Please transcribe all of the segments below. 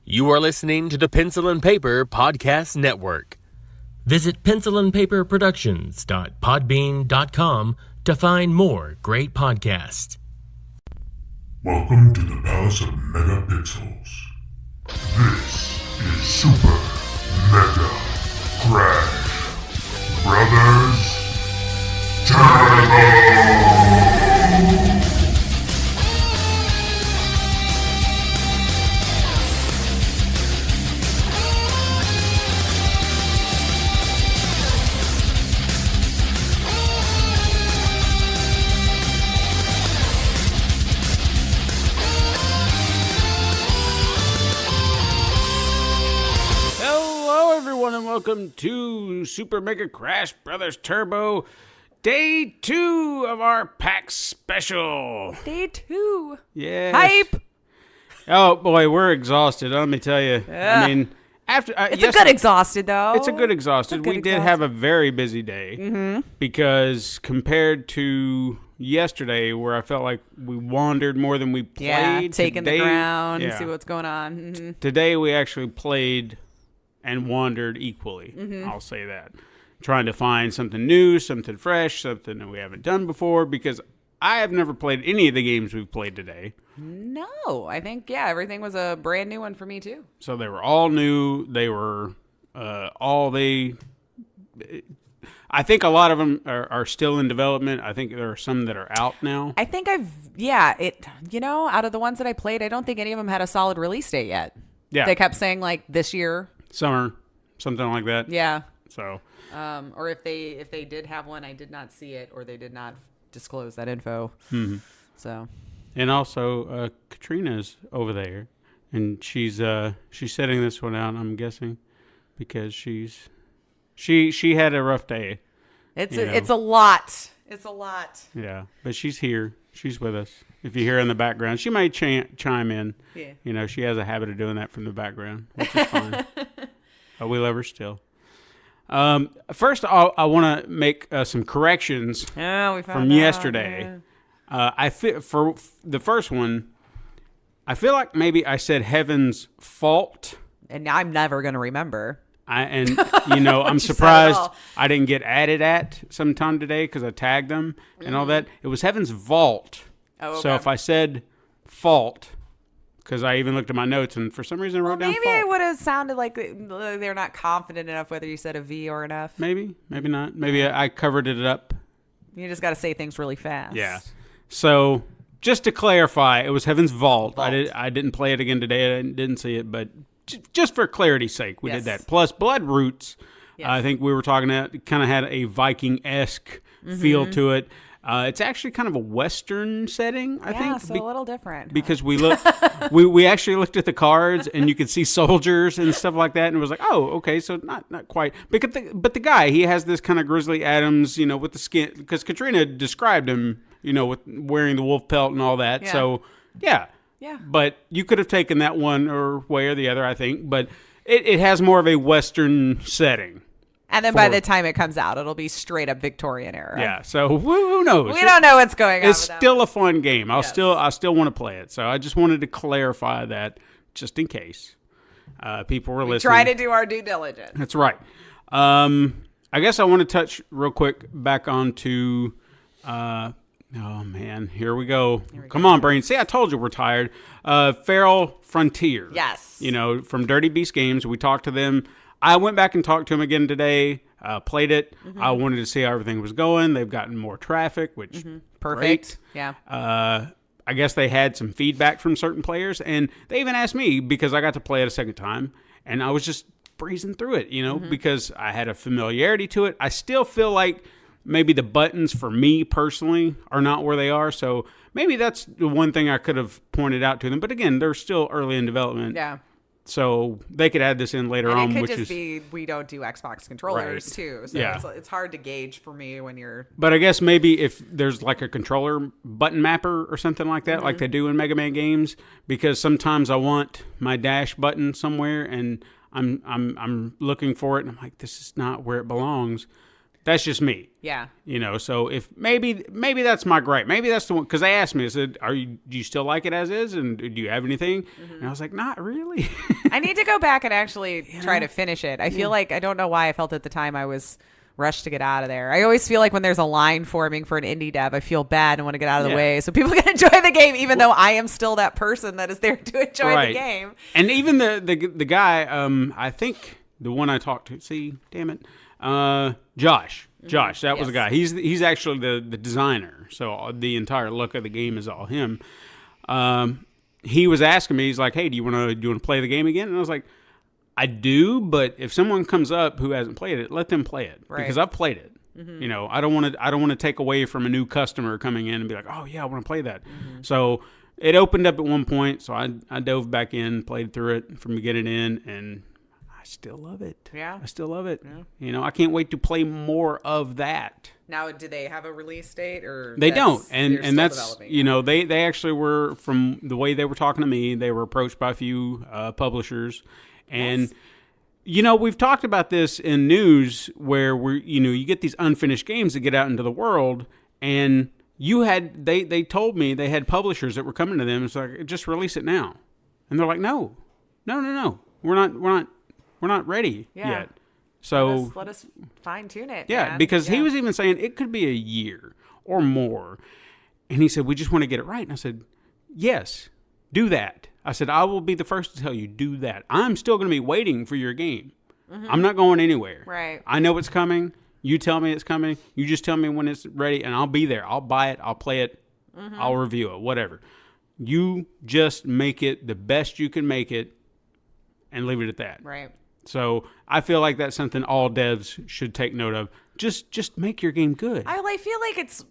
You are listening to the Pencil and Paper Podcast Network. Visit pencilandpaperproductions.podbean.com to find more great podcasts. Welcome to the Palace of Megapixels. This is Super Mega Crash Brothers Turbo! And welcome to Super Mega Crash Brothers Turbo, Day 2 of our PAX special. Day 2. Yes. Hype. Oh, boy, we're exhausted, let me tell you. Yeah. I mean, after it's a good exhausted, though. It's a good exhausted. We did have a very busy day because compared to yesterday where I felt like we wandered more than we played. Yeah, taking the ground and see what's going on. Mm-hmm. Today we actually played and wandered equally. I'll say that. Trying to find something new, something fresh, something that we haven't done before, because I have never played any of the games we've played today. No, I think, everything was a brand new one for me, too. So they were all new. They were I think a lot of them are still in development. I think there are some that are out now. I think out of the ones that I played, I don't think any of them had a solid release date yet. Yeah. They kept saying, like, this year. Summer, something like that. Yeah. So, or if they did have one, I did not see it, or they did not disclose that info. So, and also Katrina's over there, and she's setting this one out. I'm guessing because she had a rough day. It's a lot. It's a lot. Yeah, but she's here. She's with us. If you hear in the background, she might chime in. Yeah. You know, she has a habit of doing that from the background, which is fine. But we love her still. First, I want to make some corrections from yesterday. Yeah. I feel for the first one, I feel like maybe I said Heaven's Fault. And I'm never going to remember. I'm surprised I didn't get added at sometime today because I tagged them and all that. It was Heaven's Vault. Oh, okay. So if I said fault, because I even looked at my notes and for some reason I wrote down fault. Maybe it would have sounded like they're not confident enough whether you said a V or an F. Maybe not. Maybe I covered it up. You just got to say things really fast. Yeah. So just to clarify, it was Heaven's Vault. I didn't play it again today. I didn't see it, but just for clarity's sake, we did that. Plus, Blood Roots, I think we were talking about, it kind of had a Viking-esque feel to it. It's actually kind of a Western setting, I think. Yeah, so a little different. Because we actually looked at the cards, and you could see soldiers and stuff like that, and it was like, oh, okay, so not quite. But the guy, he has this kind of Grizzly Adams, with the skin, because Katrina described him, with wearing the wolf pelt and all that. Yeah. So, yeah. Yeah. But you could have taken that one or way or the other, I think. But it has more of a Western setting. And then by the time it comes out, it'll be straight up Victorian era. Yeah. So who knows? We don't know what's going on. It's still a fun game. I still want to play it. So I just wanted to clarify that just in case people were listening. Try to do our due diligence. That's right. I guess I want to touch real quick back onto. Oh, man. Here we go. Come on, brain. See, I told you we're tired. Feral Frontier. Yes. From Dirty Beast Games. We talked to them. I went back and talked to them again today. Played it. I wanted to see how everything was going. They've gotten more traffic, which perfect. Great. Yeah. I guess they had some feedback from certain players. And they even asked me because I got to play it a second time. And I was just breezing through it, because I had a familiarity to it. I still feel like maybe the buttons for me personally are not where they are. So maybe that's the one thing I could have pointed out to them. But again, they're still early in development. Yeah. So they could add this in later on. It could just be we don't do Xbox controllers too. So it's hard to gauge for me when you're... But I guess maybe if there's like a controller button mapper or something like that, like they do in Mega Man games, because sometimes I want my dash button somewhere and I'm looking for it and I'm like, this is not where it belongs. That's just me. Yeah. So if maybe that's my gripe. Maybe that's the one, because they asked me, I said, do you still like it as is? And do you have anything? And I was like, not really. I go back and actually try to finish it. I feel like, I don't know why I felt at the time I was rushed to get out of there. I always feel like when there's a line forming for an indie dev, I feel bad and want to get out of the way so people can enjoy the game, even though I am still that person that is there to enjoy the game. And even the guy, I think the one I talked to, Josh, that was the guy. He's actually the designer, so the entire look of the game is all him. He was asking me, he's like, "Hey, do you want to play the game again?" And I was like, I do, but if someone comes up who hasn't played it, let them play it because I've played it. You know, I don't want to take away from a new customer coming in and be like, "Oh yeah, I want to play that." So it opened up at one point, so I dove back in, played through it from beginning to end, and I still love it. Yeah, I still love it. Yeah. You know, I can't wait to play more of that. Now, do they have a release date, or they don't? And that's they actually were, from the way they were talking to me, they were approached by a few publishers. And, we've talked about this in news where you get these unfinished games that get out into the world, and they told me they had publishers that were coming to them. It's like, just release it now. And they're like, no, we're not ready yet. So let us fine tune it. Yeah, man. because he was even saying it could be a year or more. And he said, we just want to get it right. And I said, yes, do that. I said, I will be the first to tell you, do that. I'm still going to be waiting for your game. I'm not going anywhere. Right. I know it's coming. You tell me it's coming. You just tell me when it's ready, and I'll be there. I'll buy it. I'll play it. I'll review it, whatever. You just make it the best you can make it and leave it at that. Right. So I feel like that's something all devs should take note of. Just make your game good. I feel like it's,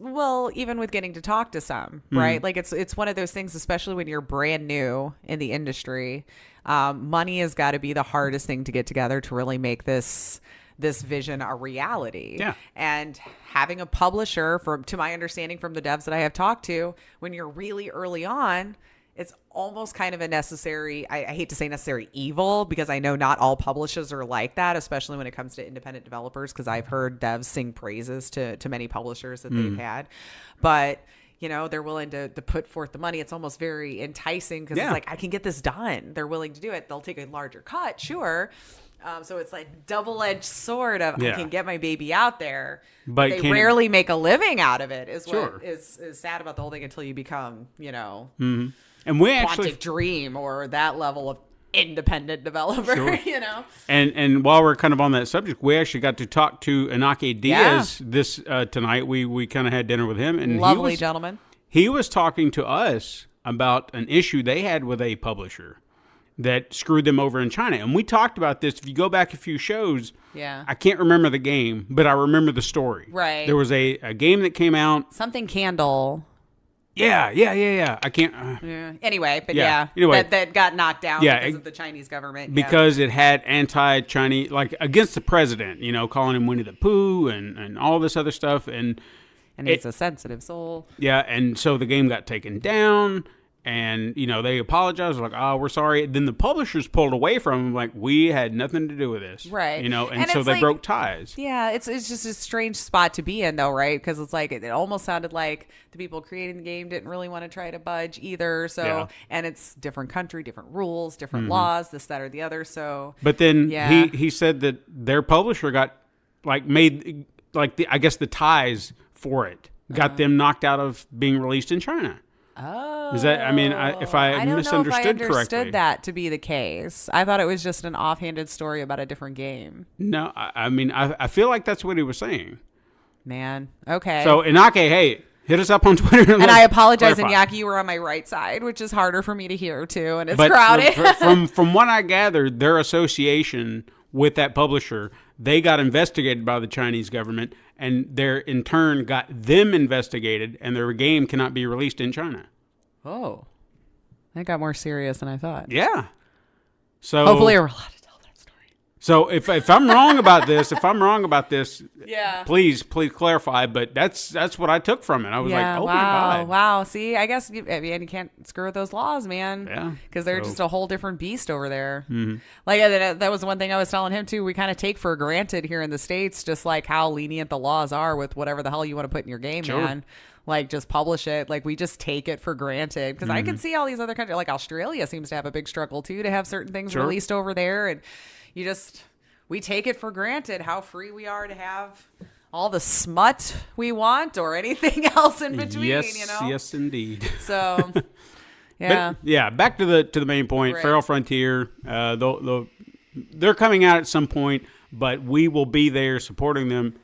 even with getting to talk to some, right? Like it's one of those things, especially when you're brand new in the industry. Money has got to be the hardest thing to get together to really make this vision a reality. Yeah. And having a publisher, to my understanding from the devs that I have talked to, when you're really early on, it's almost kind of a necessary, I hate to say necessary evil, because I know not all publishers are like that, especially when it comes to independent developers, because I've heard devs sing praises to many publishers that they've had. But, they're willing to put forth the money. It's almost very enticing because it's like, I can get this done. They're willing to do it. They'll take a larger cut, sure. So it's like double-edged sword of I can get my baby out there, but they rarely make a living out of it is what is sad about the whole thing until you become, And we Quantic Dream or that level of independent developer, And while we're kind of on that subject, we actually got to talk to Inaki Diaz this tonight. We kind of had dinner with him, and lovely gentleman. He was talking to us about an issue they had with a publisher that screwed them over in China. And we talked about this. If you go back a few shows, I can't remember the game, but I remember the story. Right. There was a game that came out. Something Candle. Yeah. I can't. Anyway, but Anyway, that got knocked down because of the Chinese government. Because it had anti-Chinese, like against the president, calling him Winnie the Pooh and all this other stuff. And he's a sensitive soul. Yeah, and so the game got taken down. And, they apologized, like, oh, we're sorry. Then the publishers pulled away from them, like, we had nothing to do with this. Right. And so they broke ties. Yeah, it's just a strange spot to be in, though, right? Because it's like, it almost sounded like the people creating the game didn't really want to try to budge either. So, and it's different country, different rules, different laws, this, that, or the other. So, but then he said that their publisher got, made, I guess the ties for it got them knocked out of being released in China. Oh, is that? I mean, if I misunderstood correctly, understood that to be the case. I thought it was just an offhanded story about a different game. No, I mean, I feel like that's what he was saying. Man, okay. So Inaki, hey, hit us up on Twitter. And I apologize, Inaki, you were on my right side, which is harder for me to hear too, and it's crowded. from what I gathered, their association with that publisher, they got investigated by the Chinese government, and their in turn got them investigated, and their game cannot be released in China. Oh, that got more serious than I thought. Yeah. So hopefully we're allowed to tell that story. So if I'm wrong about this, yeah, please clarify. But that's what I took from it. I was like, oh my God. Wow. See, I guess you can't screw with those laws, man. Yeah. Because they're just a whole different beast over there. Mm-hmm. Like that was one thing I was telling him too. We kind of take for granted here in the States, just like how lenient the laws are with whatever the hell you want to put in your game, man. like just publish it. Like we just take it for granted because I can see all these other countries, like Australia seems to have a big struggle too to have certain things released over there, and we take it for granted how free we are to have all the smut we want or anything else in between. Yes, indeed. So yeah, but, yeah. Back to the main point. Right. Feral Frontier. They're coming out at some point, but we will be there supporting them.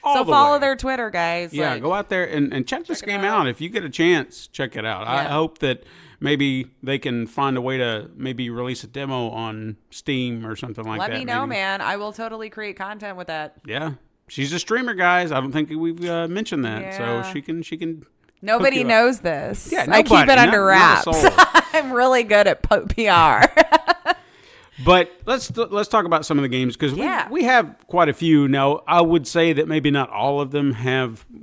So follow their Twitter, guys. Yeah, go out there and check this game out. If you get a chance, check it out. I hope that maybe they can find a way to maybe release a demo on Steam or something like that. Let me know, man. I will totally create content with that. Yeah. She's a streamer, guys. I don't think we've mentioned that. So she can Nobody knows this. Yeah, I keep it under wraps. I'm really good at PR. But let's talk about some of the games because we have quite a few. Now, I would say that maybe not all of them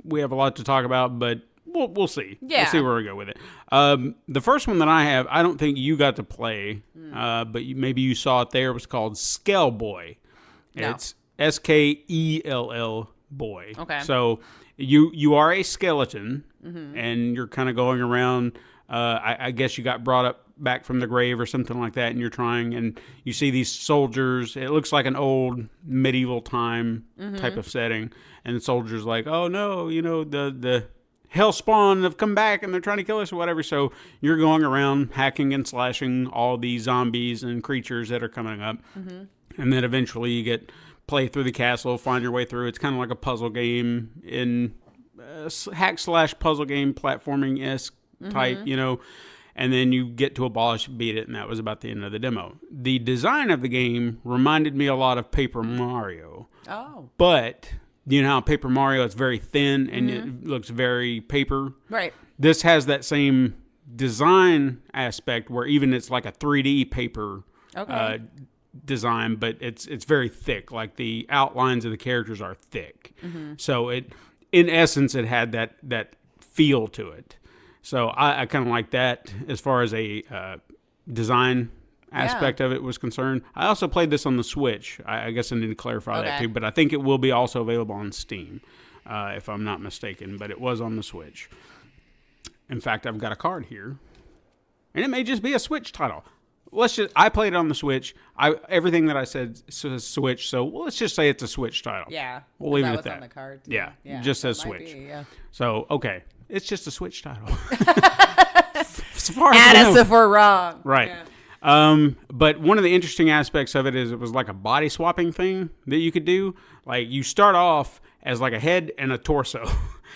we have a lot to talk about, but we'll see. Yeah. We'll see where we go with it. The first one that I have, I don't think you got to play, but maybe you saw it there. It was called Skellboy. No. It's Skell boy. Okay. So you are a skeleton, and you're kind of going around. I guess you got brought up back from the grave or something like that, and you're trying, and you see these soldiers. It looks like an old medieval time type of setting, and the soldiers like, oh no, the hell spawn have come back and they're trying to kill us or whatever. So you're going around hacking and slashing all these zombies and creatures that are coming up, and then eventually you play through the castle, find your way through. It's kind of like a puzzle game in hack/puzzle game, platforming-esque type, and then you get to a boss, beat it, and that was about the end of the demo. The design of the game reminded me a lot of Paper Mario. Oh. But you know how Paper Mario is very thin and it looks very paper? Right. This has that same design aspect where even it's like a 3D paper design, but it's very thick. Like the outlines of the characters are thick. So in essence, it had that feel to it. So I kind of like that as far as a design aspect of it was concerned. I also played this on the Switch. I guess I need to clarify that too, but I think it will be also available on Steam, if I'm not mistaken, but it was on the Switch. In fact, I've got a card here, and it may just be a Switch title. I played it on the Switch. Everything that I said says Switch, so let's just say it's a Switch title. Yeah. We'll leave it at what's that. on the card too? Yeah, it just says Switch. So, okay. It's just a Switch title. As far as Add us if we're wrong. Right. Yeah. But one of the interesting aspects of it is it was like a body swapping thing that you could do. Like you start off as like a head and a torso.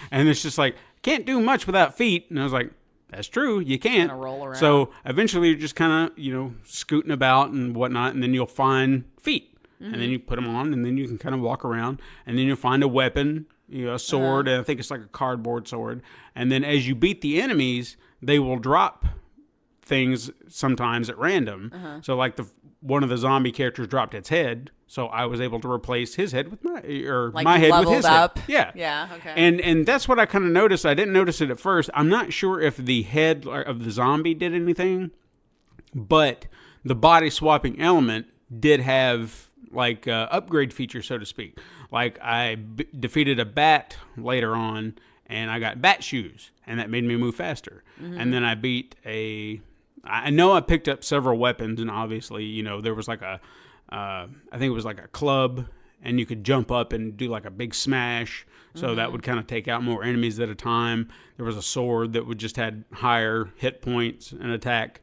And it's just like, can't do much without feet. And I was like, that's true. You can't. Kinda roll around. So eventually you're just kind of, scooting about and whatnot. And then you'll find feet. And then you put them on and then you can kind of walk around. And then you'll find a weapon. A sword, and I think it's like a cardboard sword. And then as you beat the enemies, they will drop things sometimes at random. So like one of the zombie characters dropped its head, so I was able to replace his head with my head with his up. head. Yeah. Yeah, okay. And that's what I kind of noticed. I didn't notice it at first. I'm not sure if the head of the zombie did anything, but the body swapping element did have like upgrade feature, so to speak. Like I defeated a bat later on, and I got bat shoes, and that made me move faster. And then I beat I know I picked up several weapons, and obviously, there was like I think it was like a club, and you could jump up and do like a big smash. So that would kind of take out more enemies at a time. There was a sword that would just had higher hit points and attack.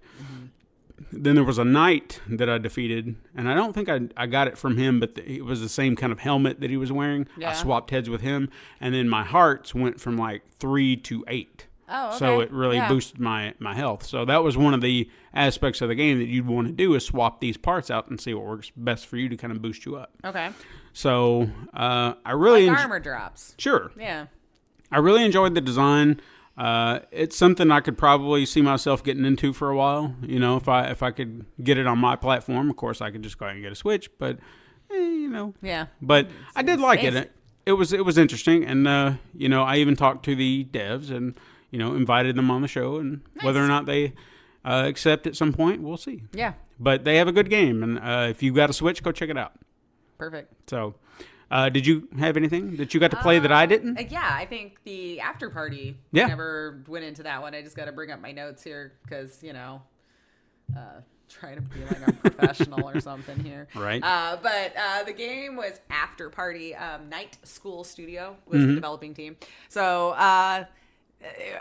Then there was a knight that I defeated, and I don't think I got it from him, but it was the same kind of helmet that he was wearing. Yeah. I swapped heads with him, and then my hearts went from like 3 to 8. Oh, okay. So it really boosted my health. So that was one of the aspects of the game that you'd want to do is swap these parts out and see what works best for you to kind of boost you up. Okay. So I really armor drops. Sure. Yeah. I really enjoyed the design. It's something I could probably see myself getting into for a while. If I could get it on my platform, of course I could just go ahead and get a Switch. But Yeah. But I did like it. It was interesting, and I even talked to the devs and invited them on the show, and whether or not they accept at some point, we'll see. Yeah. But they have a good game, and if you've got a Switch, go check it out. Perfect. So, Did you have anything that you got to play that I didn't? Yeah, I think the Afterparty. Yeah. Never went into that one. I just got to bring up my notes here because, trying to be like a professional or something here. Right. But the game was Afterparty. Night School Studio was the developing team. So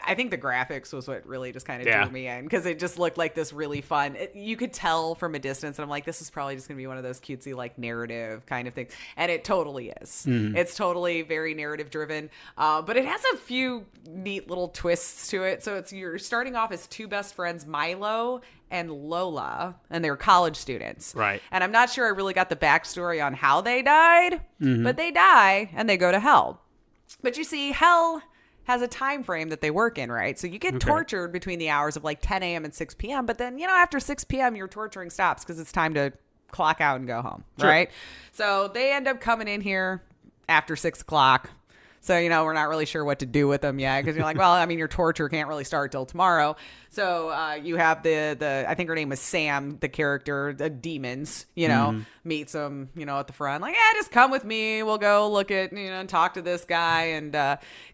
I think the graphics was what really just kind of drew me in because it just looked like this really fun. You could tell from a distance, and I'm like, this is probably just going to be one of those cutesy like narrative kind of things, and it totally is. It's totally very narrative driven, but it has a few neat little twists to it. So you're starting off as two best friends, Milo and Lola, and they're college students. Right. And I'm not sure I really got the backstory on how they died, but they die and they go to hell. But you see, hell has a time frame that they work in, right? So you get tortured between the hours of like 10 a.m. and 6 p.m. But then, after 6 p.m., your torturing stops because it's time to clock out and go home, right? So they end up coming in here after 6 o'clock. So, we're not really sure what to do with them yet because you're like, well, I mean, your torture can't really start till tomorrow. So you have the I think her name was Sam, the character, the demons, meets them, at the front. Like, just come with me. We'll go look at, and talk to this guy and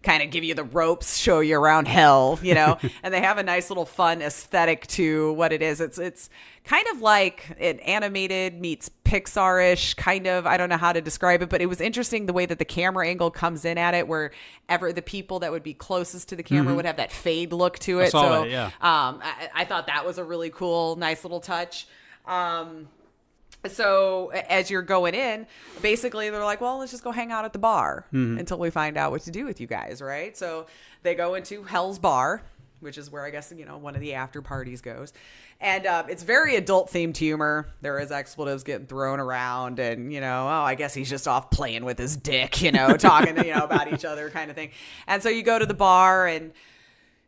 kind of give you the ropes, show you around hell, And they have a nice little fun aesthetic to what it is. It's kind of like an animated meets Pixar-ish kind of. I don't know how to describe it, but it was interesting the way that the camera angle comes in at it, wherever the people that would be closest to the camera would have that fade look to it. I saw that, yeah. I thought that was a really cool, nice little touch. So as you're going in, basically they're like, well, let's just go hang out at the bar until we find out what to do with you guys, right? So they go into Hell's Bar, which is where I guess, one of the after parties goes. And it's very adult themed humor. There is expletives getting thrown around and, I guess he's just off playing with his dick, talking, about each other kind of thing. And so you go to the bar and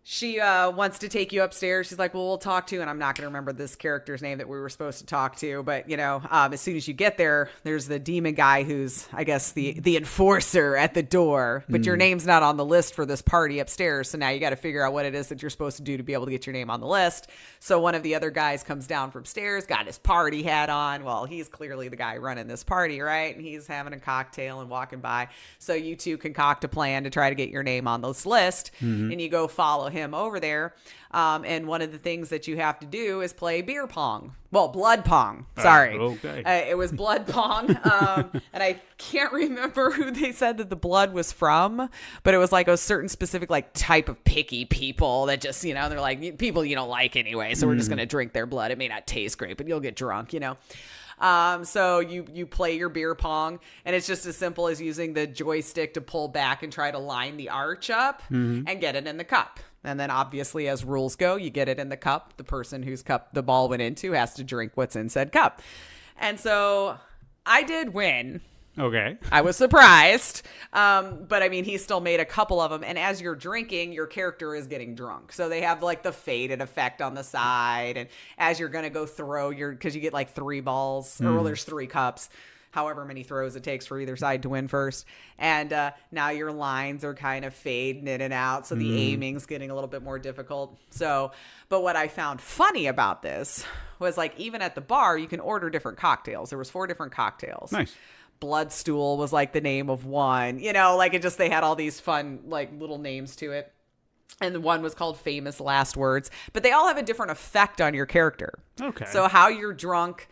she wants to take you upstairs. She's like, well, we'll talk to, and I'm not going to remember this character's name that we were supposed to talk to. But, as soon as you get there, there's the demon guy who's, I guess, the enforcer at the door. But your name's not on the list for this party upstairs. So now you got to figure out what it is that you're supposed to do to be able to get your name on the list. So one of the other guys comes down from stairs, got his party hat on. Well, he's clearly the guy running this party, right? And he's having a cocktail and walking by. So you two concoct a plan to try to get your name on this list. And you go follow him over there. And one of the things that you have to do is play beer pong. Well, blood pong. Sorry. Okay. It was blood pong. And I can't remember who they said that the blood was from, but it was like a certain specific like type of picky people that just, they're like people you don't like anyway. So we're just going to drink their blood. It may not taste great, but you'll get drunk, So you play your beer pong, and it's just as simple as using the joystick to pull back and try to line the arch up and get it in the cup. And then obviously, as rules go, you get it in the cup. The person whose cup the ball went into has to drink what's in said cup. And so I did win. Okay. I was surprised. But I mean, he still made a couple of them. And as you're drinking, your character is getting drunk. So they have like the faded effect on the side. And as you're going to go throw because you get like 3 balls, or well, there's 3 cups, however many throws it takes for either side to win first. And now your lines are kind of fading in and out. So the aiming's getting a little bit more difficult. So, but what I found funny about this was like, even at the bar, you can order different cocktails. There was 4 different cocktails. Nice. Bloodstool was like the name of one, like it just, they had all these fun, like little names to it. And the one was called Famous Last Words, but they all have a different effect on your character. Okay. So how you're drunk,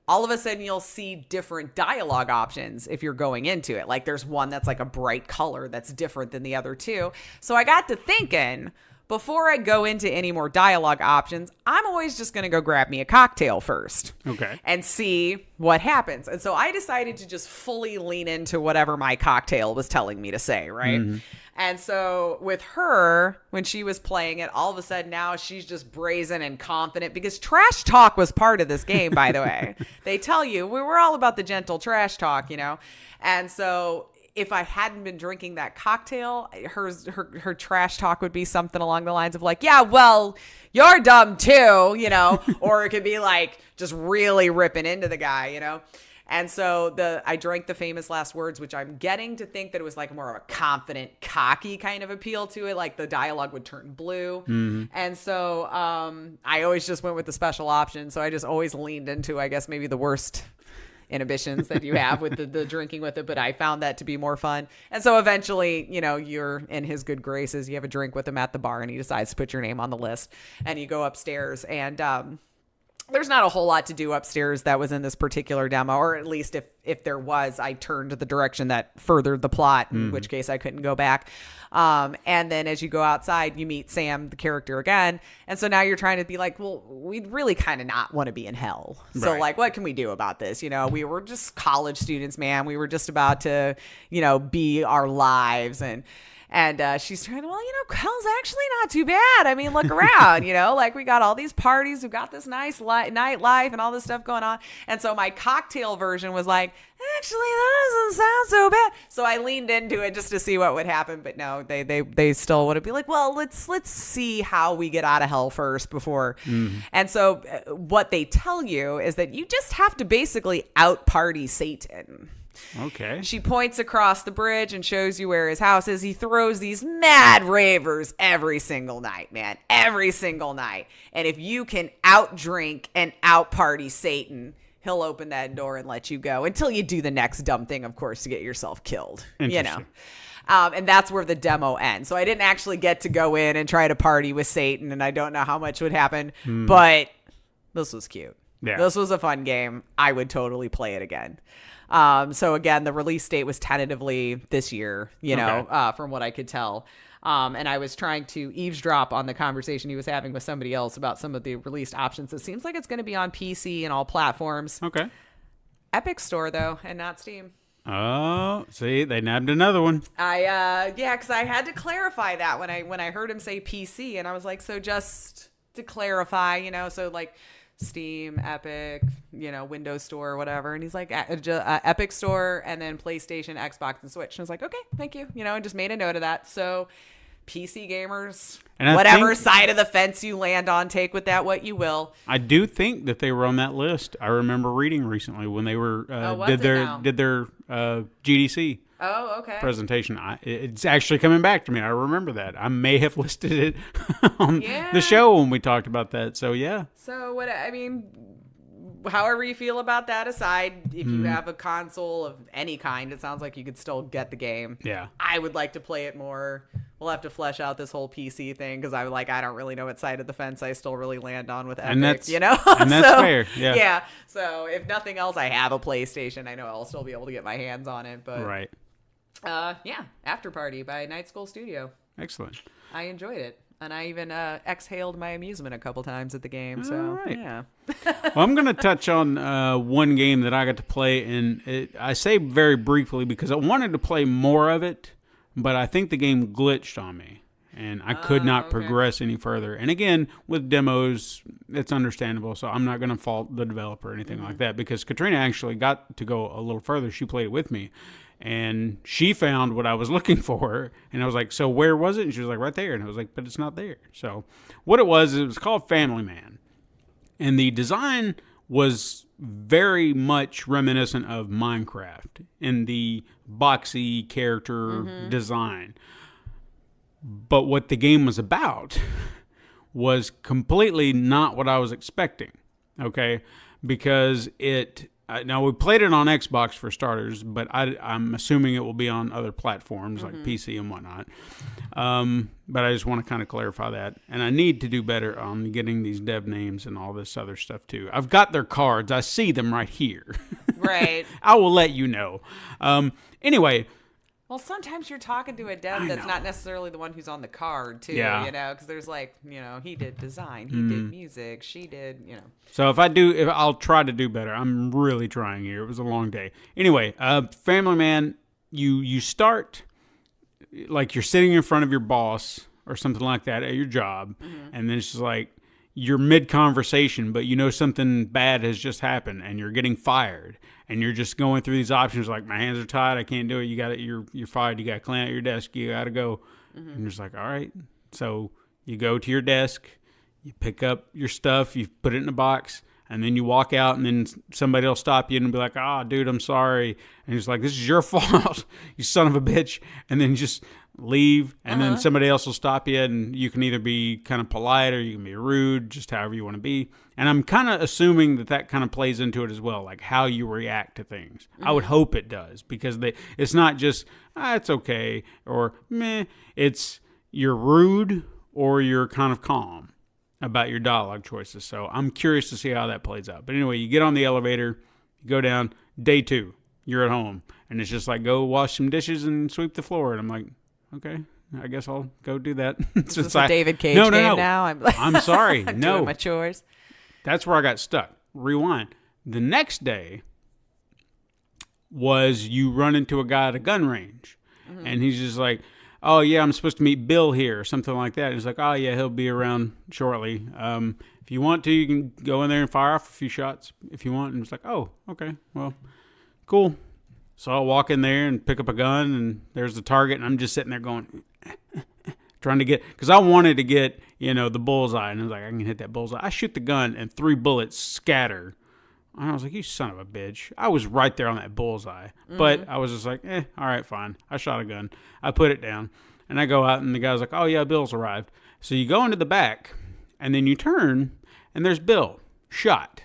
all of a sudden you'll see different dialogue options if you're going into it. Like there's one that's like a bright color that's different than the other 2. So I got to thinking, before I go into any more dialogue options, I'm always just going to go grab me a cocktail first. Okay. And see what happens. And so I decided to just fully lean into whatever my cocktail was telling me to say, right? And so with her, when she was playing it, all of a sudden now she's just brazen and confident, because trash talk was part of this game, by the way. They tell you, we were all about the gentle trash talk, And so if I hadn't been drinking that cocktail, her trash talk would be something along the lines of like, yeah, well, you're dumb too, or it could be like just really ripping into the guy, And so I drank the Famous Last Words, which I'm getting to think that it was like more of a confident, cocky kind of appeal to it. Like the dialogue would turn blue. And so I always just went with the special option. So I just always leaned into, I guess, maybe the worst inhibitions that you have with the drinking with it, but I found that to be more fun. And so eventually, you're in his good graces. You have a drink with him at the bar and he decides to put your name on the list, and you go upstairs, and there's not a whole lot to do upstairs that was in this particular demo, or at least if there was, I turned the direction that furthered the plot, in which case I couldn't go back. And then as you go outside, you meet Sam, the character, again. And so now you're trying to be like, well, we'd really kind of not want to be in hell. So like, what can we do about this? We were just college students, man. We were just about to, be our lives. And she's trying to, well, hell's actually not too bad. I mean, look around, like we got all these parties, we've got this nice nightlife and all this stuff going on. And so my cocktail version was like, actually, that doesn't sound so bad. So I leaned into it just to see what would happen. But no, they still want to be like, well, let's see how we get out of hell first before. And so what they tell you is that you just have to basically out party Satan. Okay. She points across the bridge and shows you where his house is. He throws these mad ravers every single night, man. Every single night. And if you can out-drink and out-party Satan, he'll open that door and let you go until you do the next dumb thing, of course, to get yourself killed. Interesting. And that's where the demo ends. So I didn't actually get to go in and try to party with Satan, and I don't know how much would happen, but this was cute. Yeah. This was a fun game. I would totally play it again. So again, the release date was tentatively this year, from what I could tell. And I was trying to eavesdrop on the conversation he was having with somebody else about some of the released options. It seems like it's going to be on PC and all platforms. Okay. Epic Store though, and not Steam. Oh, see, they nabbed another one. Because I had to clarify that when I heard him say PC, and I was like, so just to clarify, so like Steam, Epic, Windows Store, whatever. And he's like, Epic Store, and then PlayStation, Xbox, and Switch. And I was like, okay, thank you. And just made a note of that. So PC gamers, and whatever side of the fence you land on, take with that what you will. I do think that they were on that list. I remember reading recently when they were did their GDC. Oh, okay. Presentation. It's actually coming back to me. I remember that. I may have listed it on the show when we talked about that. So, yeah. So, however you feel about that aside, if you have a console of any kind, it sounds like you could still get the game. Yeah. I would like to play it more. We'll have to flesh out this whole PC thing because I don't really know what side of the fence I still really land on with Epic, and that's so, fair. Yeah. Yeah. So, if nothing else, I have a PlayStation. I know I'll still be able to get my hands on it. But right. Afterparty by Night School Studio. Excellent. I enjoyed it. And I even exhaled my amusement a couple times at the game. So, all right. Yeah. Well, I'm going to touch on one game that I got to play. And I say very briefly because I wanted to play more of it, but I think the game glitched on me. And I could not progress any further. And again, with demos, it's understandable. So I'm not going to fault the developer or anything like that because Katrina actually got to go a little further. She played it with me. And she found what I was looking for. And I was like, so where was it? And she was like, right there. And I was like, but it's not there. So what it was called Family Man. And the design was very much reminiscent of Minecraft in the boxy character design. But what the game was about was completely not what I was expecting. Okay? Because now, we played it on Xbox for starters, but I'm assuming it will be on other platforms like PC and whatnot. But I just want to kind of clarify that. And I need to do better on getting these dev names and all this other stuff, too. I've got their cards. I see them right here. Right. I will let you know. Anyway. Well, sometimes you're talking to a dev that's not necessarily the one who's on the card, too, because there's he did design, he did music, she did, So I'll try to do better. I'm really trying here. It was a long day. Anyway, Family Man, you start like you're sitting in front of your boss or something like that at your job, and then it's just like you're mid-conversation, but something bad has just happened, and you're getting fired. And you're just going through these options like, my hands are tied, I can't do it. You're fired. You got to clean out your desk. You got to go. And you're just like, all right. So you go to your desk, you pick up your stuff, you put it in a box, and then you walk out, and then somebody will stop you and be like, dude, I'm sorry. And he's like, this is your fault, you son of a bitch. And then just leave, and then somebody else will stop you, and you can either be kind of polite or you can be rude, just however you want to be. And I'm kind of assuming that kind of plays into it as well, like how you react to things. I would hope it does, because it's not just, it's okay, or meh. It's you're rude or you're kind of calm about your dialogue choices. So I'm curious to see how that plays out. But anyway, you get on the elevator, you go down, day 2, you're at home, and it's just like, go wash some dishes and sweep the floor. And I'm like, okay, I guess I'll go do that. Is this a David Cage game now? I'm sorry. I'm no. doing my chores. That's where I got stuck. Rewind. The next day was you run into a guy at a gun range, and he's just like, oh, yeah, I'm supposed to meet Bill here, or something like that. And he's like, oh, yeah, he'll be around shortly. If you want to, you can go in there and fire off a few shots if you want. And it's like, oh, okay, well, cool. So I'll walk in there and pick up a gun, and there's the target, and I'm just sitting there going, trying to get, because I wanted to get, the bullseye. And I was like, I can hit that bullseye. I shoot the gun, and 3 bullets scatter. And I was like, you son of a bitch. I was right there on that bullseye. But I was just like, all right, fine. I shot a gun. I put it down. And I go out, and the guy's like, oh, yeah, Bill's arrived. So you go into the back, and then you turn, and there's Bill, shot.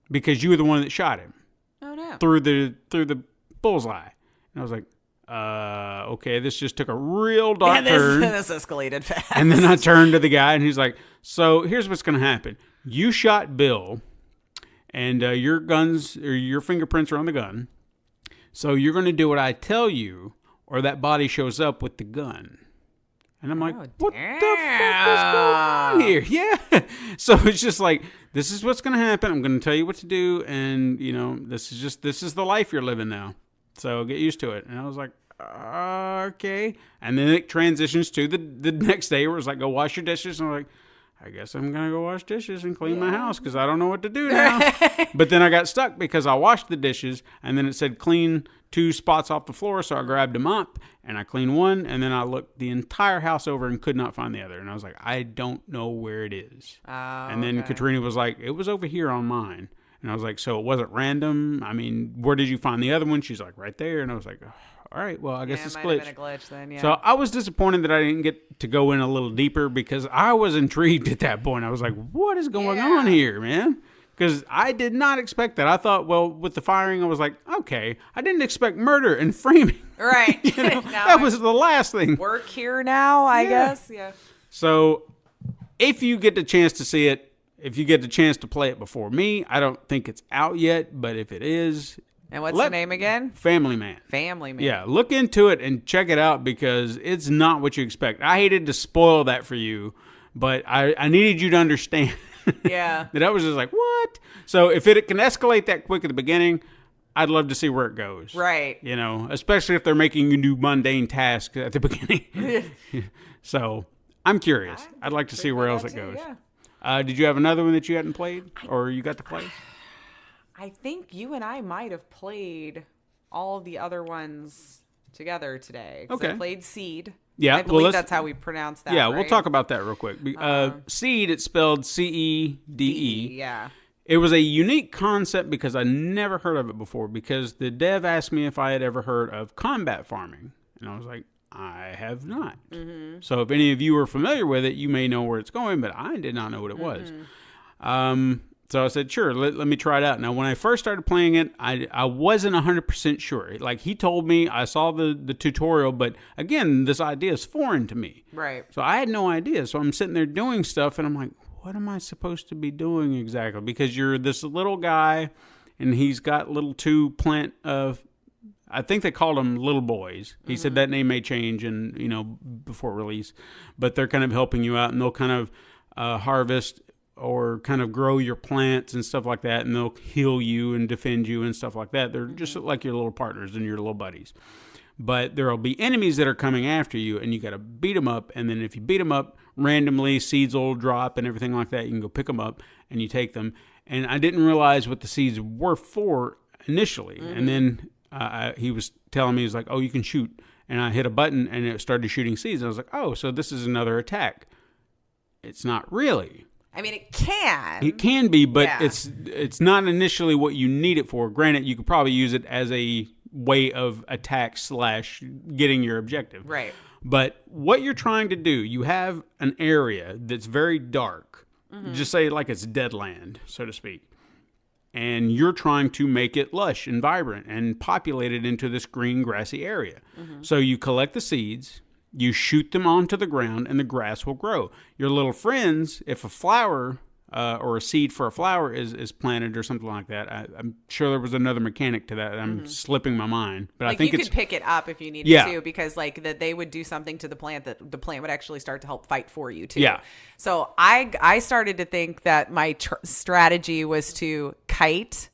Because you were the one that shot him. Oh, no. Through the bullseye. And I was like, okay, this just took a real dark turn. This escalated fast. And then I turned to the guy, and he's like, so here's what's going to happen. You shot Bill, and your guns, or your fingerprints are on the gun. So you're going to do what I tell you, or that body shows up with the gun. And I'm like, what the fuck is going on here? Yeah. So it's just like, this is what's going to happen. I'm going to tell you what to do. And, this is the life you're living now. So get used to it. And I was like, okay. And then it transitions to the next day where it's like, go wash your dishes. And I'm like, I guess I'm going to go wash dishes and clean my house because I don't know what to do now. But then I got stuck because I washed the dishes, and then it said clean 2 spots off the floor. So I grabbed a mop and I cleaned one, and then I looked the entire house over and could not find the other. And I was like, I don't know where it is. And then Katrina was like, it was over here on mine. And I was like, so it wasn't random? I mean, where did you find the other one? She's like, right there. And I was like, oh, all right, well, I guess it's glitched. Might have been a glitch then, yeah. So I was disappointed that I didn't get to go in a little deeper because I was intrigued at that point. I was like, what is going on here, man? Because I did not expect that. I thought, well, with the firing, I was like, okay. I didn't expect murder and framing. Right. That was the last thing. Work here now, I guess. Yeah. So if you get the chance to see it, if you get the chance to play it before me, I don't think it's out yet, but if it is... And what's the name again? Family Man. Family Man. Yeah, look into it and check it out because it's not what you expect. I hated to spoil that for you, but I needed you to understand. Yeah. That I was just like, what? So if it can escalate that quick at the beginning, I'd love to see where it goes. Right. Especially if they're making you do mundane tasks at the beginning. So I'm curious. I'd like to see where else it goes. Yeah. Did you have another one that you hadn't played or you got to play? I think you and I might have played all the other ones together today. Okay. I played Cede. Yeah. I believe that's how we pronounce that. Yeah, right? we'll talk about that real quick. Cede, it's spelled Cede. Yeah. It was a unique concept because I never heard of it before because the dev asked me if I had ever heard of combat farming. And I was like, I have not. Mm-hmm. So if any of you are familiar with it, you may know where it's going, but I did not know what it was. So I said, sure, let me try it out. Now, when I first started playing it, I wasn't 100% sure. Like, he told me, I saw the tutorial, but again, this idea is foreign to me. Right. So I had no idea. So I'm sitting there doing stuff, and I'm like, what am I supposed to be doing exactly? Because you're this little guy, and he's got little 2 plant of... I think they called them little boys. He said that name may change before release, but they're kind of helping you out, and they'll kind of harvest or kind of grow your plants and stuff like that, and they'll heal you and defend you and stuff like that. They're just like your little partners and your little buddies. But there will be enemies that are coming after you, and you got to beat them up, and then if you beat them up, randomly seeds will drop and everything like that. You can go pick them up, and you take them. And I didn't realize what the seeds were for initially, and then he was telling me, he's like, oh, you can shoot. And I hit a button, and it started shooting seeds. I was like, oh, so this is another attack. It's not really. I mean, it can. It can be, but it's not initially what you need it for. Granted, you could probably use it as a way of attack / getting your objective. Right. But what you're trying to do, you have an area that's very dark. Just say like it's dead land, so to speak. And you're trying to make it lush and vibrant and populate it into this green grassy area. So you collect the seeds, you shoot them onto the ground, and the grass will grow. Your little friends, if a flower or a seed for a flower is planted or something like that, I'm sure there was another mechanic to that. I'm slipping my mind. But Like I think you it's... could pick it up if you needed to, because like that they would do something to the plant that the plant would actually start to help fight for you too. Yeah. So I started to think that my strategy was to kite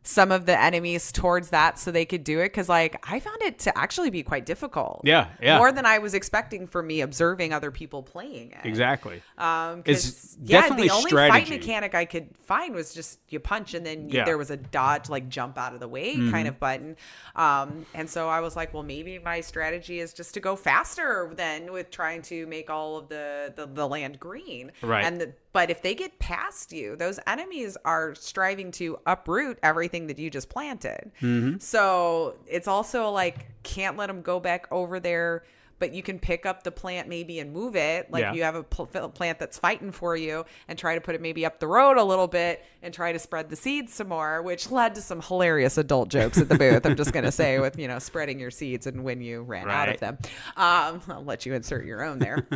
some of the enemies towards that so they could do it, because like I found it to actually be quite difficult. Yeah. More than I was expecting from me observing other people playing it. Exactly. It's definitely the only strategy. fight mechanic I could find was just you punch and then Yeah. there was a dodge, like jump out of the way kind of button. And so I was like, well, maybe my strategy is just to go faster than with trying to make all of the land green. Right. But if they get past you, those enemies are striving to uproot everything that you just planted. So it's also like, can't let them go back over there, but you can pick up the plant maybe and move it. Like you have a plant that's fighting for you and try to put it maybe up the road a little bit and try to spread the seeds some more, which led to some hilarious adult jokes at the booth. I'm just going to say with, spreading your seeds and when you ran out of them. I'll let you insert your own there.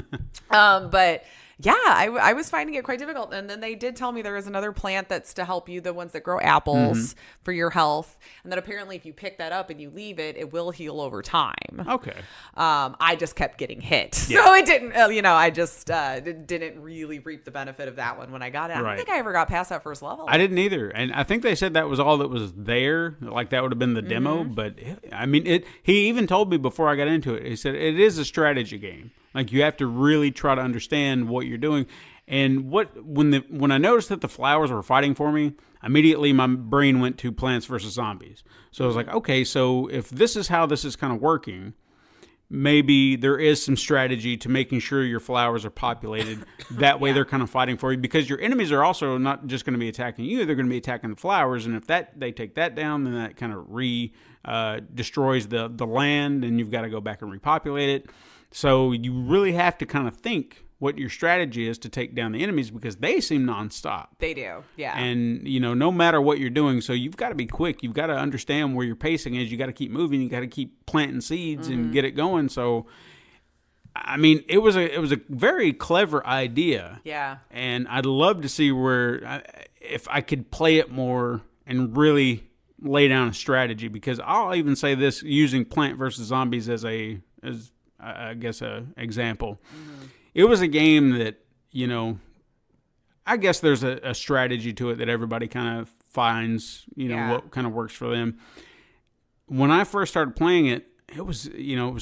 But yeah, I was finding it quite difficult. And then they did tell me there is another plant that's to help you, the ones that grow apples for your health. And that apparently if you pick that up and you leave it, it will heal over time. Okay. I just kept getting hit. So it didn't, I just didn't really reap the benefit of that one when I got it. I don't think I ever got past that first level. I didn't either. And I think they said that was all that was there. Like that would have been the demo. But he even told me before I got into it, he said it is a strategy game. Like you have to really try to understand what you're doing. And when I noticed that the flowers were fighting for me, immediately my brain went to Plants vs. Zombies. So I was like, okay, so if this is how this is kind of working, maybe there is some strategy to making sure your flowers are populated. That way they're kind of fighting for you, because your enemies are also not just going to be attacking you, they're going to be attacking the flowers. And if they take that down, then that kind of destroys the land, and you've got to go back and repopulate it. So you really have to kind of think what your strategy is to take down the enemies, because they seem nonstop. They do, yeah. And, no matter what you're doing, so you've got to be quick. You've got to understand where your pacing is. You got to keep moving. You got to keep planting seeds and get it going. So, it was a very clever idea. Yeah. And I'd love to see if I could play it more and really lay down a strategy, because I'll even say this, using Plant vs. Zombies as I guess a example. It was a game that, I guess there's a strategy to it that everybody kind of finds, what kind of works for them. When I first started playing it, it was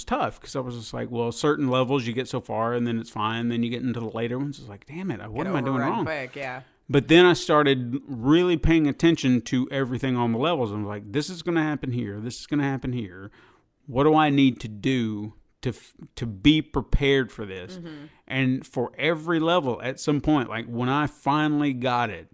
tough, because I was just like, well, certain levels you get so far and then it's fine. Then you get into the later ones. It's like, damn it, what am I doing wrong? Quick, yeah. But then I started really paying attention to everything on the levels. I'm like, this is going to happen here. This is going to happen here. What do I need to do to be prepared for this? And for every level, at some point, like when I finally got it,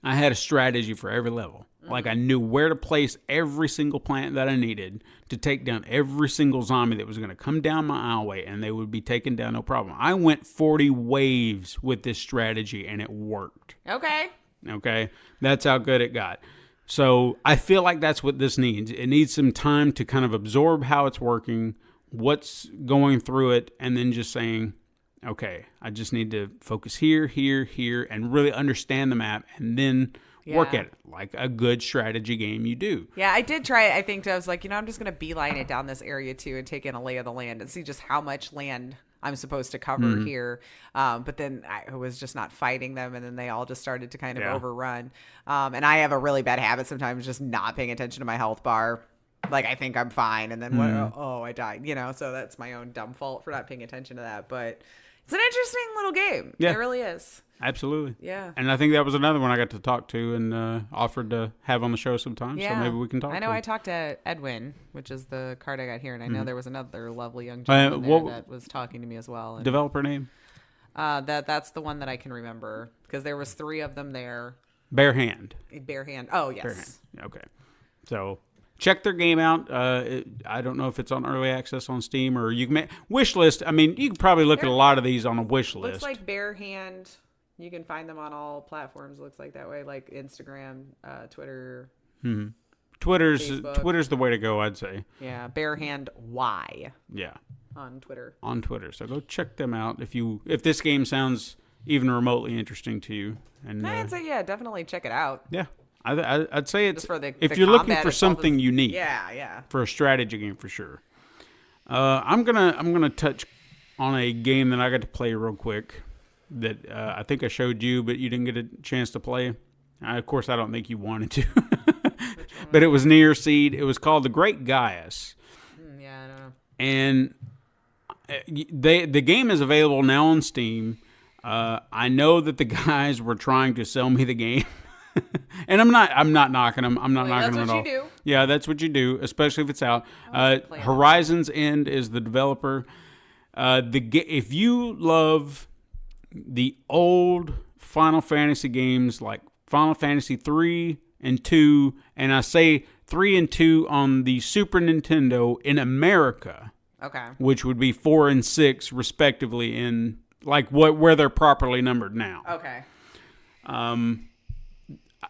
I had a strategy for every level. Like I knew where to place every single plant that I needed to take down every single zombie that was going to come down my aisleway, and they would be taken down no problem. I went 40 waves with this strategy, and it worked. Okay, that's how good it got. So I feel like that's what this needs. It needs some time to kind of absorb how it's working, what's going through it, and then just saying, okay, I just need to focus here, and really understand the map, and then work at it like a good strategy game you do. Yeah, I did try it. I think I was like, I'm just going to beeline it down this area too and take in a lay of the land and see just how much land I'm supposed to cover here. But then I was just not fighting them, and then they all just started to kind of overrun. And I have a really bad habit sometimes just not paying attention to my health bar. Like I think I'm fine, and then I died, so that's my own dumb fault for not paying attention to that. But it's an interesting little game. Yeah. It really is. Absolutely. Yeah. And I think that was another one I got to talk to and offered to have on the show sometime. Yeah. So maybe we can talk to him. I talked to Edwin, which is the card I got here, and I know there was another lovely young gentleman that was talking to me as well. And, developer name? That's the one that I can remember, because there was 3 of them there. Bare Hand. Bare Hand. Oh, yes. Bare Hand. Okay. So check their game out. I don't know if it's on early access on Steam or you can wish list. I mean, you can probably look at a lot of these on a wish list. Looks like Bare Hand. You can find them on all platforms. Looks like that way, like Instagram, Twitter. Twitter's Facebook. the way to go, I'd say. Yeah, Bare Hand Y. Yeah. On Twitter. So go check them out if this game sounds even remotely interesting to you. And I'd say definitely check it out. Yeah, I'd say it's for if you're looking for something unique. Yeah. For a strategy game for sure. I'm gonna touch on a game that I got to play real quick that I think I showed you, but you didn't get a chance to play. Of course, I don't think you wanted to. But it was near Cede. It was called the Great Gaias. Yeah, I don't know. And the game is available now on Steam. I know that the guys were trying to sell me the game, and I'm not knocking them. I'm not knocking them at all. That's what you do. Yeah, that's what you do, especially if it's out. Horizon's End is the developer. If you love the old Final Fantasy games like Final Fantasy 3 and 2, and I say 3 and 2 on the Super Nintendo in America. Okay. Which would be 4 and 6 respectively in like where they're properly numbered now. Okay.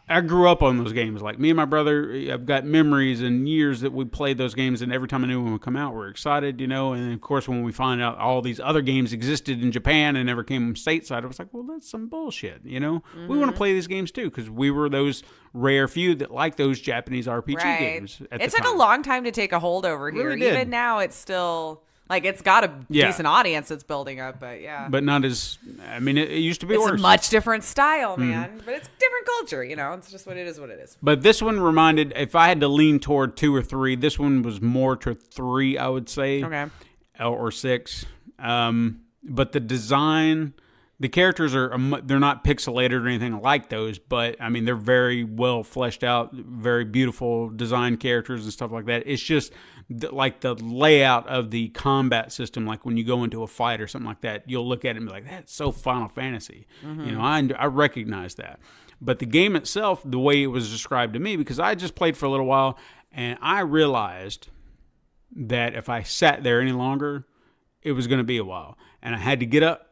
I grew up on those games. Like me and my brother, I've got memories and years that we played those games, and every time a new one would come out, we're excited, And of course, when we find out all these other games existed in Japan and never came stateside, I was like, well, that's some bullshit, We want to play these games too, because we were those rare few that like those Japanese RPG games. It took a long time to take a hold over here. Really did. Even now, it's still like it's got a decent audience that's building up, but but not as. I mean, it used to be worse. It's a much different style, man. But it's different culture, It's just what it is. What it is. But this one reminded. If I had to lean toward 2 or 3, this one was more to 3, I would say. Okay. Or 6. But the design. The characters they're not pixelated or anything like those, but I mean, they're very well fleshed out, very beautiful design characters and stuff like that. It's just like the layout of the combat system, like when you go into a fight or something like that, you'll look at it and be like, that's so Final Fantasy. I recognize that. But the game itself, the way it was described to me, because I just played for a little while, and I realized that if I sat there any longer, it was going to be a while. And I had to get up,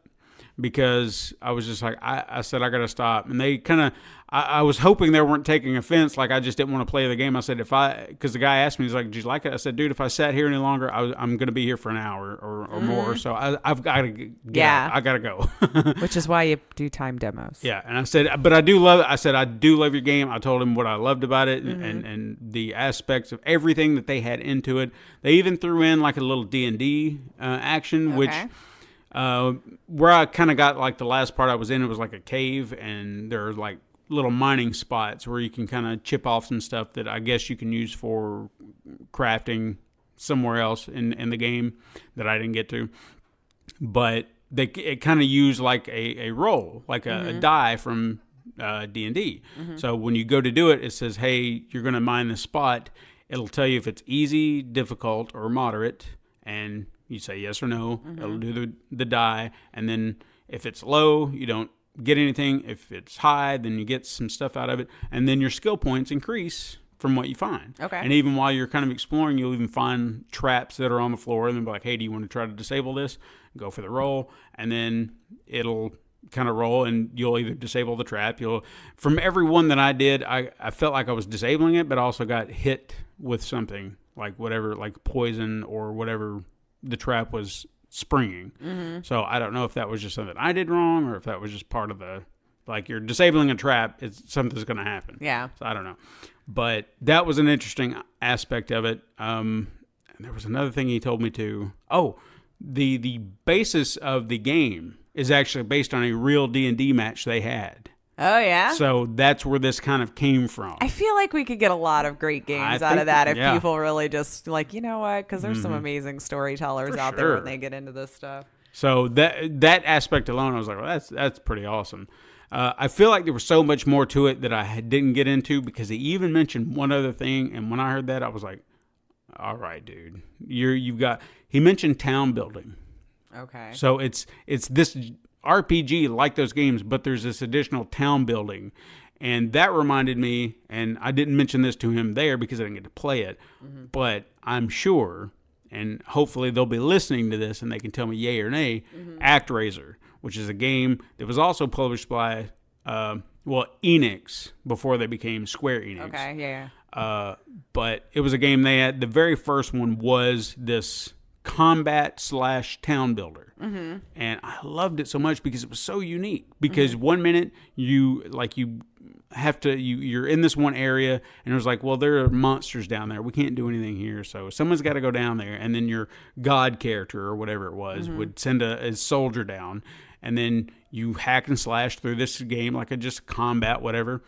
because I was just like, I said, I got to stop. And they kind of, I was hoping they weren't taking offense. Like, I just didn't want to play the game. I said, because the guy asked me, he's like, did you like it? I said, dude, if I sat here any longer, I'm going to be here for an hour or more. So I've got to get out. I got to go. Which is why you do time demos. Yeah. And I said, but I do love it. I said, I do love your game. I told him what I loved about it and the aspects of everything that they had into it. They even threw in like a little D&D action, which... where I kind of got like the last part I was in, it was like a cave, and there are like little mining spots where you can kind of chip off some stuff that I guess you can use for crafting somewhere else in the game that I didn't get to. But it kind of used like a roll, like a die from D&D. So when you go to do it, it says, hey, you're going to mine this spot. It'll tell you if it's easy, difficult, or moderate, and you say yes or no. It'll do the die, and then if it's low, you don't get anything. If it's high, then you get some stuff out of it, and then your skill points increase from what you find. Okay. And even while you're kind of exploring, you'll even find traps that are on the floor, and then be like, hey, do you want to try to disable this? Go for the roll, and then it'll kind of roll, and you'll either disable the trap. From every one that I did, I felt like I was disabling it, but I also got hit with something, like whatever, like poison or whatever the trap was springing. So I don't know if that was just something I did wrong, or if that was just part of like you're disabling a trap, something's going to happen. Yeah. So I don't know. But that was an interesting aspect of it. And there was another thing he told me too. Oh, the basis of the game is actually based on a real D&D match they had. Oh, yeah? So that's where this kind of came from. I feel like we could get a lot of great games out of that if people really just, like, you know what? Because there's some amazing storytellers out there when they get into this stuff. So that aspect alone, I was like, well, that's pretty awesome. I feel like there was so much more to it that I didn't get into, because he even mentioned one other thing, and when I heard that, I was like, all right, dude. He mentioned town building. Okay. So it's this RPG like those games, but there's this additional town building, And that reminded me, and I didn't mention this to him there because I didn't get to play it, but I'm sure, and hopefully they'll be listening to this and they can tell me yay or nay, ActRaiser, which is a game that was also published by, Enix before they became Square Enix. Okay, yeah. But it was a game they had. The very first one was this combat/town builder. And I loved it so much because it was so unique. Because 1 minute you're in this one area and it was like, well, there are monsters down there. We can't do anything here. So someone's got to go down there. And then your god character or whatever it was would send a soldier down. And then you hack and slash through this game like just combat, whatever.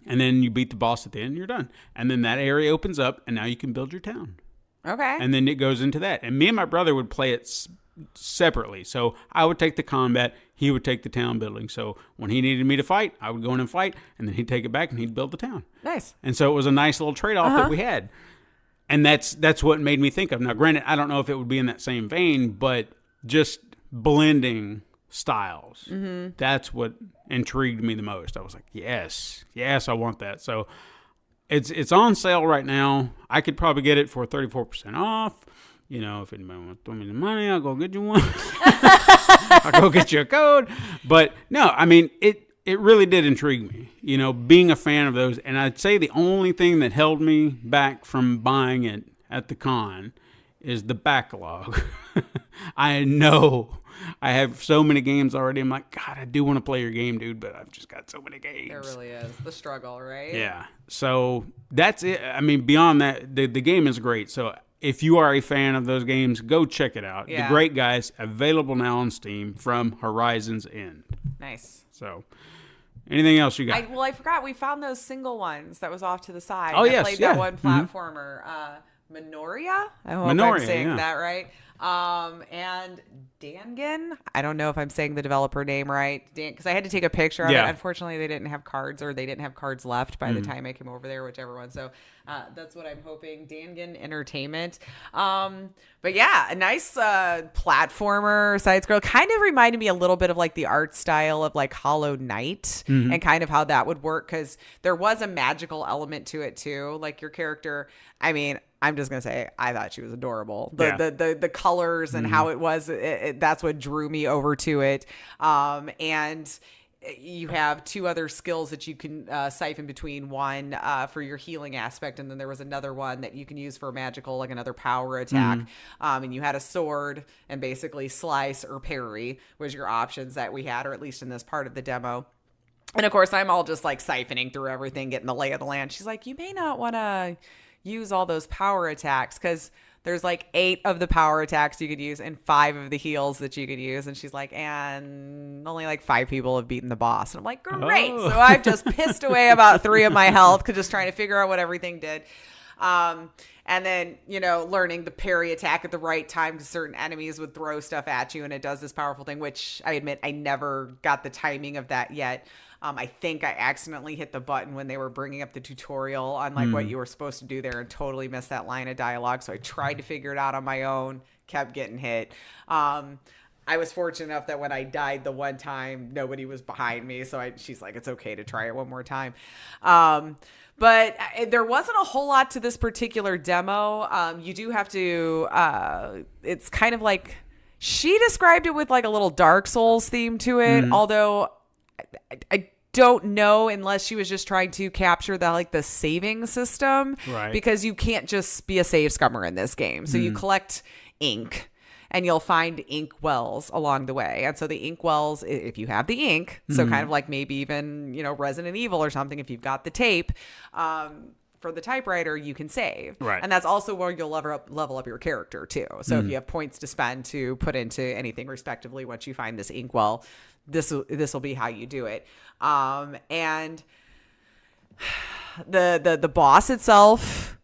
And then you beat the boss at the end and you're done. And then that area opens up and now you can build your town. Okay. And then it goes into that. And me and my brother would play it separately. So I would take the combat, he would take the town building. So when he needed me to fight, I would go in and fight, and then he'd take it back and he'd build the town. Nice. And so it was a nice little trade-off that we had. And that's what made me think of. Now, granted, I don't know if it would be in that same vein, but just blending styles. That's what intrigued me the most. I was like, yes, I want that. So it's on sale right now. I could probably get it for 34% off. You know, if anybody wants to throw me the money, I'll go get you one. I'll go get you a code. But no, I mean, it really did intrigue me, you know, being a fan of those. And I'd say the only thing that held me back from buying it at the con is the backlog. I know I have so many games already. I'm like, God, I do want to play your game, dude, but I've just got so many games. There really is. The struggle, right? Yeah. So that's it. I mean, beyond that, the game is great. So if you are a fan of those games, go check it out. Yeah. The Great Gaias, available now on Steam from Horizon's End. Nice. So, anything else you got? I forgot. We found those single ones that was off to the side. Oh, I yes, played yeah. that one platformer. Minoria? I hope I'm Minoria, saying yeah. that right. And Dangan. I don't know if I'm saying the developer name right. Because I had to take a picture of it. Unfortunately, they didn't have cards, or they didn't have cards left by the time I came over there, whichever one. So that's what I'm hoping. Dangan Entertainment. But yeah, a nice platformer, side-scroll. Kind of reminded me a little bit of like the art style of like Hollow Knight and kind of how that would work, because there was a magical element to it too. Like your character, I mean, I'm just going to say, I thought she was adorable. The colors and how it was, that's what drew me over to it. And you have two other skills that you can siphon between. One for your healing aspect, and then there was another one that you can use for magical, like another power attack. And you had a sword, and basically slice or parry was your options that we had, or at least in this part of the demo. And of course, I'm all just like siphoning through everything, getting the lay of the land. She's like, you may not want to use all those power attacks, because there's like 8 of the power attacks you could use and 5 of the heals that you could use. And she's like, and only like 5 people have beaten the boss. And I'm like, great. Oh. So I've just pissed away about 3 of my health, just trying to figure out what everything did. And then, you know, learning the parry attack at the right time, because certain enemies would throw stuff at you and it does this powerful thing, which I admit I never got the timing of that yet. I think I accidentally hit the button when they were bringing up the tutorial on like what you were supposed to do there, and totally missed that line of dialogue. So I tried to figure it out on my own, kept getting hit. I was fortunate enough that when I died the one time, nobody was behind me. So she's like, it's okay to try it one more time. But there wasn't a whole lot to this particular demo. You do have to, it's kind of like, she described it with like a little Dark Souls theme to it. Although I don't know, unless she was just trying to capture the saving system, right? Because you can't just be a save scummer in this game. So you collect ink, and you'll find ink wells along the way. And so the ink wells, if you have the ink, so kind of like maybe even, you know, Resident Evil or something, if you've got the tape, for the typewriter, you can save. Right. And that's also where you'll level up your character too. So if you have points to spend to put into anything respectively, once you find this ink well, this will be how you do it. And the boss itself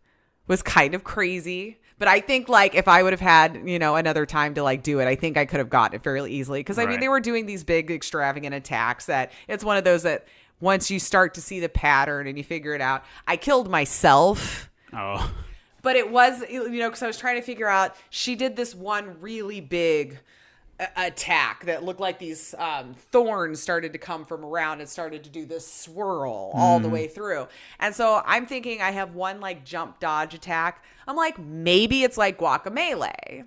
was kind of crazy. But I think like if I would have had, you know, another time to like do it, I think I could have gotten it fairly easily. Because I mean, they were doing these big extravagant attacks that it's one of those that once you start to see the pattern and you figure it out. I killed myself. Oh. But it was, you know, because I was trying to figure out, she did this one really big attack that looked like these thorns started to come from around and started to do this swirl all the way through. And so I'm thinking I have one like jump dodge attack. I'm like, maybe it's like Guacamelee.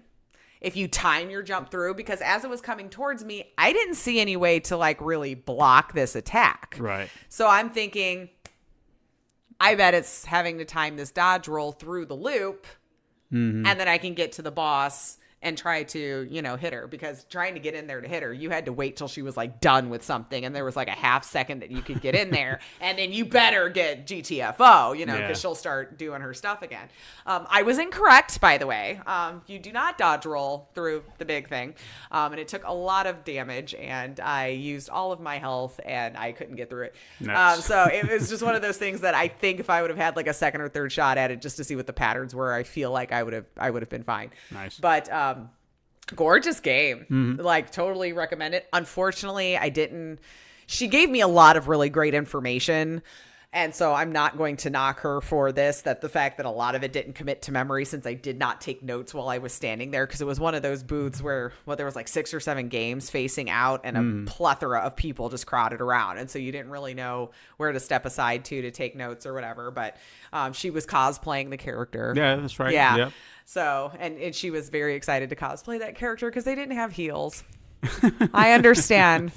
If you time your jump through, because as it was coming towards me, I didn't see any way to like really block this attack. Right. So I'm thinking, I bet it's having to time this dodge roll through the loop, and then I can get to the boss and try to, hit her, because trying to get in there to hit her, you had to wait till she was like done with something. And there was like a half second that you could get in there, and then you better get GTFO, because she'll start doing her stuff again. I was incorrect, by the way. You do not dodge roll through the big thing. And it took a lot of damage, and I used all of my health, and I couldn't get through it. Nice. So it was just one of those things that I think if I would have had like a second or third shot at it just to see what the patterns were, I feel like I would have been fine. Nice. But gorgeous game. Like, totally recommend it. Unfortunately, she gave me a lot of really great information, and so I'm not going to knock her for this, that the fact that a lot of it didn't commit to memory, since I did not take notes while I was standing there, because it was one of those booths where there was like 6 or 7 games facing out and a plethora of people just crowded around, and so you didn't really know where to step aside to take notes or whatever. But she was cosplaying the character. Yeah, that's right. Yeah. Yep. So, and she was very excited to cosplay that character because they didn't have heels. I understand.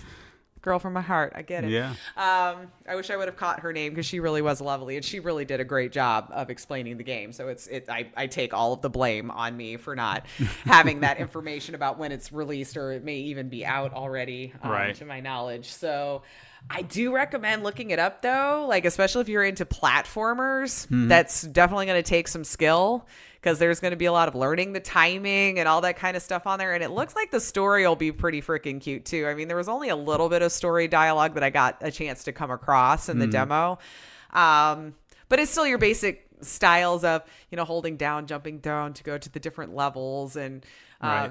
Girl from my heart. I get it. Yeah. I wish I would have caught her name, because she really was lovely, and she really did a great job of explaining the game. So I take all of the blame on me for not having that information about when it's released, or it may even be out already, right, to my knowledge. So I do recommend looking it up, though, like especially if you're into platformers. That's definitely going to take some skill, because there's going to be a lot of learning the timing and all that kind of stuff on there. And it looks like the story will be pretty freaking cute, too. I mean, there was only a little bit of story dialogue that I got a chance to come across in the demo. But it's still your basic styles of, holding down, jumping down to go to the different levels, and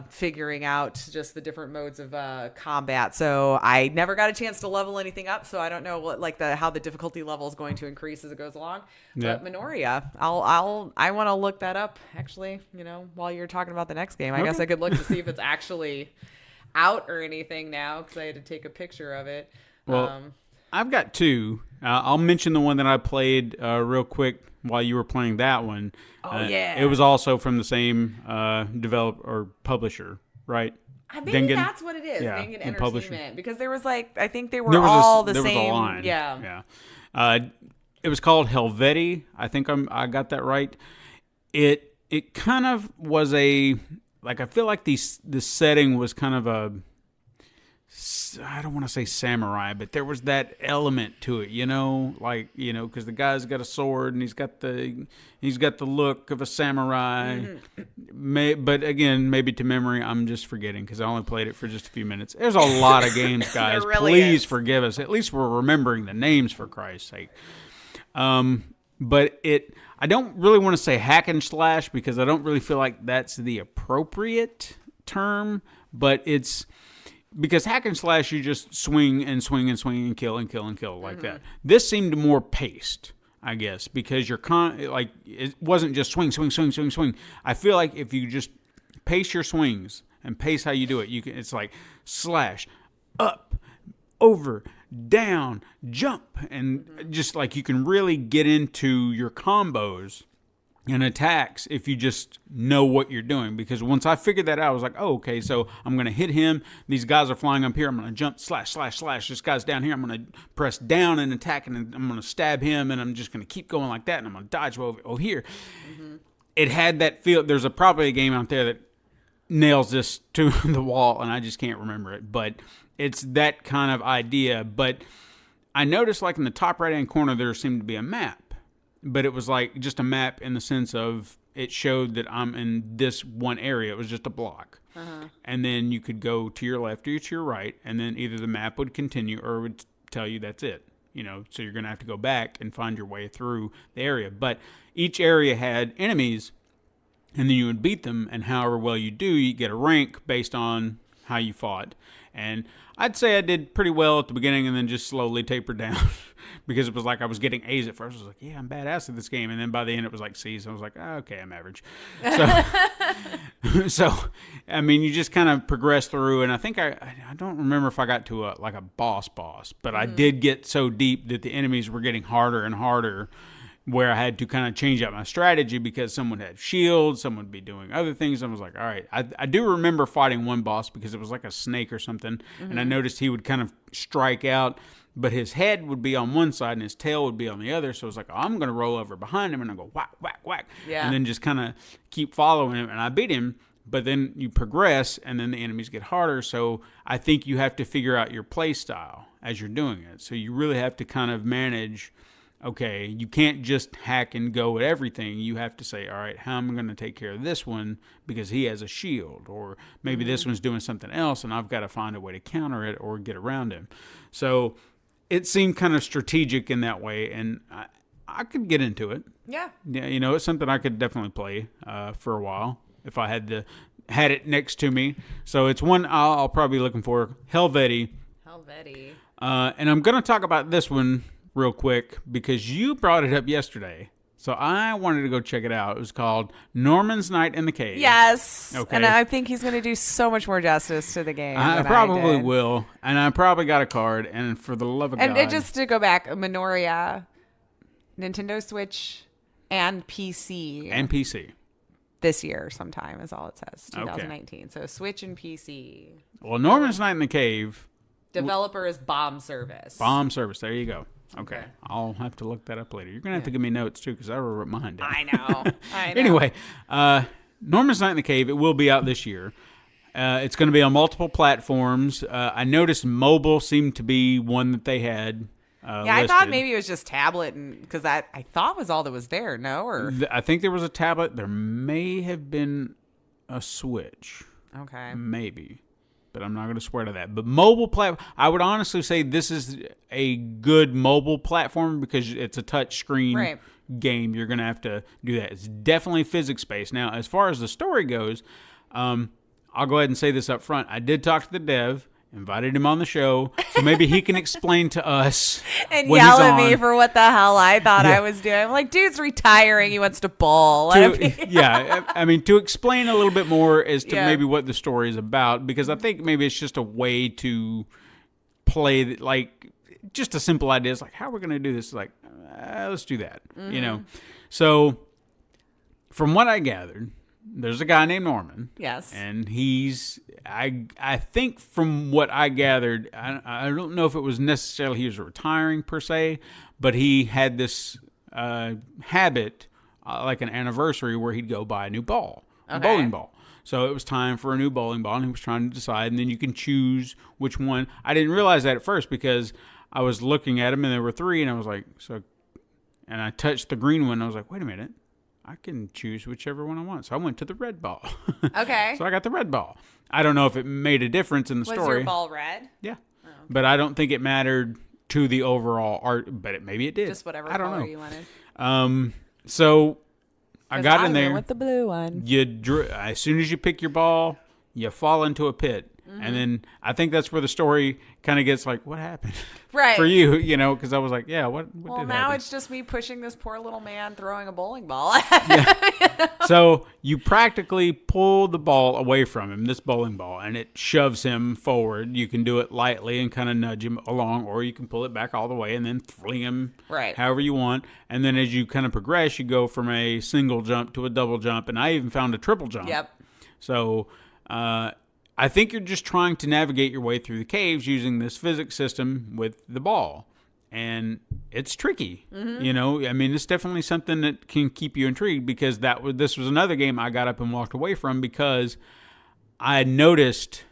figuring out just the different modes of combat. So I never got a chance to level anything up, so I don't know what how the difficulty level is going to increase as it goes along. Yeah. But Minoria, I want to look that up, actually, while you're talking about the next game. I guess I could look to see if it's actually out or anything now, because I had to take a picture of it. Well, I've got 2. I'll mention the one that I played real quick while you were playing that one. Yeah. It was also from the same developer or publisher, right? Maybe that's what it is. Yeah, Dingen and publisher. Entertainment. Because there was I think they were all the same. There was a line. Yeah. It was called Helvetii. I think I got that right. It kind of was I feel like the setting was kind of I don't want to say samurai, but there was that element to it, because the guy's got a sword and he's got the look of a samurai. But again, maybe to memory, I'm just forgetting, because I only played it for just a few minutes. There's a lot of games, guys. Really Please is. forgive us. At least we're remembering the names, for Christ's sake. But I don't really want to say hack and slash, because I don't really feel like that's the appropriate term, but it's because hack and slash, you just swing and swing and swing and kill like that. This seemed more paced, I guess, because it wasn't just swing. I feel like if you just pace your swings and pace how you do it, it's like slash, up, over, down, jump, and just like you can really get into your combos and attacks if you just know what you're doing. Because once I figured that out, I was like, oh, okay, so I'm going to hit him. These guys are flying up here. I'm going to jump, slash. This guy's down here. I'm going to press down and attack, and I'm going to stab him, and I'm just going to keep going like that, and I'm going to dodge over here. It had that feel. There's probably a game out there that nails this to the wall, and I just can't remember it. But it's that kind of idea. But I noticed, like, in the top right-hand corner, there seemed to be a map. But it was like just a map in the sense of it showed that I'm in this one area. It was just a block. And then you could go to your left or to your right, and then either the map would continue or it would tell you that's it. So you're going to have to go back and find your way through the area. But each area had enemies, and then you would beat them, and however well you do, you get a rank based on how you fought. And I'd say I did pretty well at the beginning and then just slowly tapered down because it was like I was getting A's at first. I was like, yeah, I'm badass at this game. And then by the end it was like C's. I was like, oh, okay, I'm average. So, I mean, you just kind of progress through. And I think I don't remember if I got to a boss, but I did get so deep that the enemies were getting harder and harder, where I had to kind of change up my strategy because someone had shields, someone would be doing other things. I was like, all right. I do remember fighting one boss because it was like a snake or something, and I noticed he would kind of strike out, but his head would be on one side and his tail would be on the other. So I was like, oh, I'm going to roll over behind him and I go whack, whack, whack, and then just kind of keep following him, and I beat him. But then you progress, and then the enemies get harder. So I think you have to figure out your play style as you're doing it. So you really have to kind of manage. Okay, you can't just hack and go at everything. You have to say, all right, how am I going to take care of this one because he has a shield? Or maybe this one's doing something else and I've got to find a way to counter it or get around him. So it seemed kind of strategic in that way, and I could get into it. Yeah. Yeah, you know, it's something I could definitely play for a while if I had it next to me. So it's one I'll probably be looking for, Helvetii. And I'm going to talk about this one real quick because you brought it up yesterday, so I wanted to go check it out. It was called Norman's Night in the Cave. Yes. Okay. And I think he's going to do so much more justice to the game. I probably will, and I probably got a card. And for the love of God, and just to go back, Minoria, Nintendo Switch, and PC. This year sometime is all it says. 2019. Okay. So Switch and PC. Well, Norman's Night in the Cave. Developer is Bomb Service. There you go. Okay. I'll have to look that up later. You're going to have to give me notes, too, because I wrote mine down. I know. Anyway, Norman's Night in the Cave, it will be out this year. It's going to be on multiple platforms. I noticed mobile seemed to be one that they had listed. I thought maybe it was just tablet, because I thought was all that was there, no? Or I think there was a tablet. There may have been a Switch. Okay. Maybe. But I'm not going to swear to that. But mobile platform, I would honestly say this is a good mobile platform because it's a touch screen game. You're going to have to do that. It's definitely physics-based. Now, as far as the story goes, I'll go ahead and say this up front. I did talk to the dev, invited him on the show, so maybe he can explain to us and yell at me for what the hell I thought I was doing. I'm like, dude's retiring. He wants to bowl. I mean, to explain a little bit more as to maybe what the story is about, because I think maybe it's just a way to play, like, just a simple idea. It's like, how are we going to do this? Like, let's do that, you know? So, from what I gathered, there's a guy named Norman. Yes. And he's, I think from what I gathered, I don't know if it was necessarily he was retiring per se, but he had this habit, like an anniversary, where he'd go buy a new ball, a bowling ball. So it was time for a new bowling ball, and he was trying to decide, and then you can choose which one. I didn't realize that at first because I was looking at them, and there were three, and I was like, and I touched the green one, and I was like, wait a minute. I can choose whichever one I want. So I went to the red ball. Okay. So I got the red ball. I don't know if it made a difference in the story. Was your ball red? Yeah. Oh, okay. But I don't think it mattered to the overall art, but maybe it did. Just whatever color you wanted. So I got in there. With the blue one. As soon as you pick your ball, you fall into a pit. Mm-hmm. And then I think that's where the story kind of gets like, what happened? Right. For you, you know, because I was like, yeah, what did happen? Well, now it's just me pushing this poor little man throwing a bowling ball. So you practically pull the ball away from him, this bowling ball, and it shoves him forward. You can do it lightly and kind of nudge him along, or you can pull it back all the way and then fling him however you want. And then as you kind of progress, you go from a single jump to a double jump, and I even found a triple jump. Yep. So I think you're just trying to navigate your way through the caves using this physics system with the ball. And it's tricky, you know. I mean, it's definitely something that can keep you intrigued because this was another game I got up and walked away from because I noticed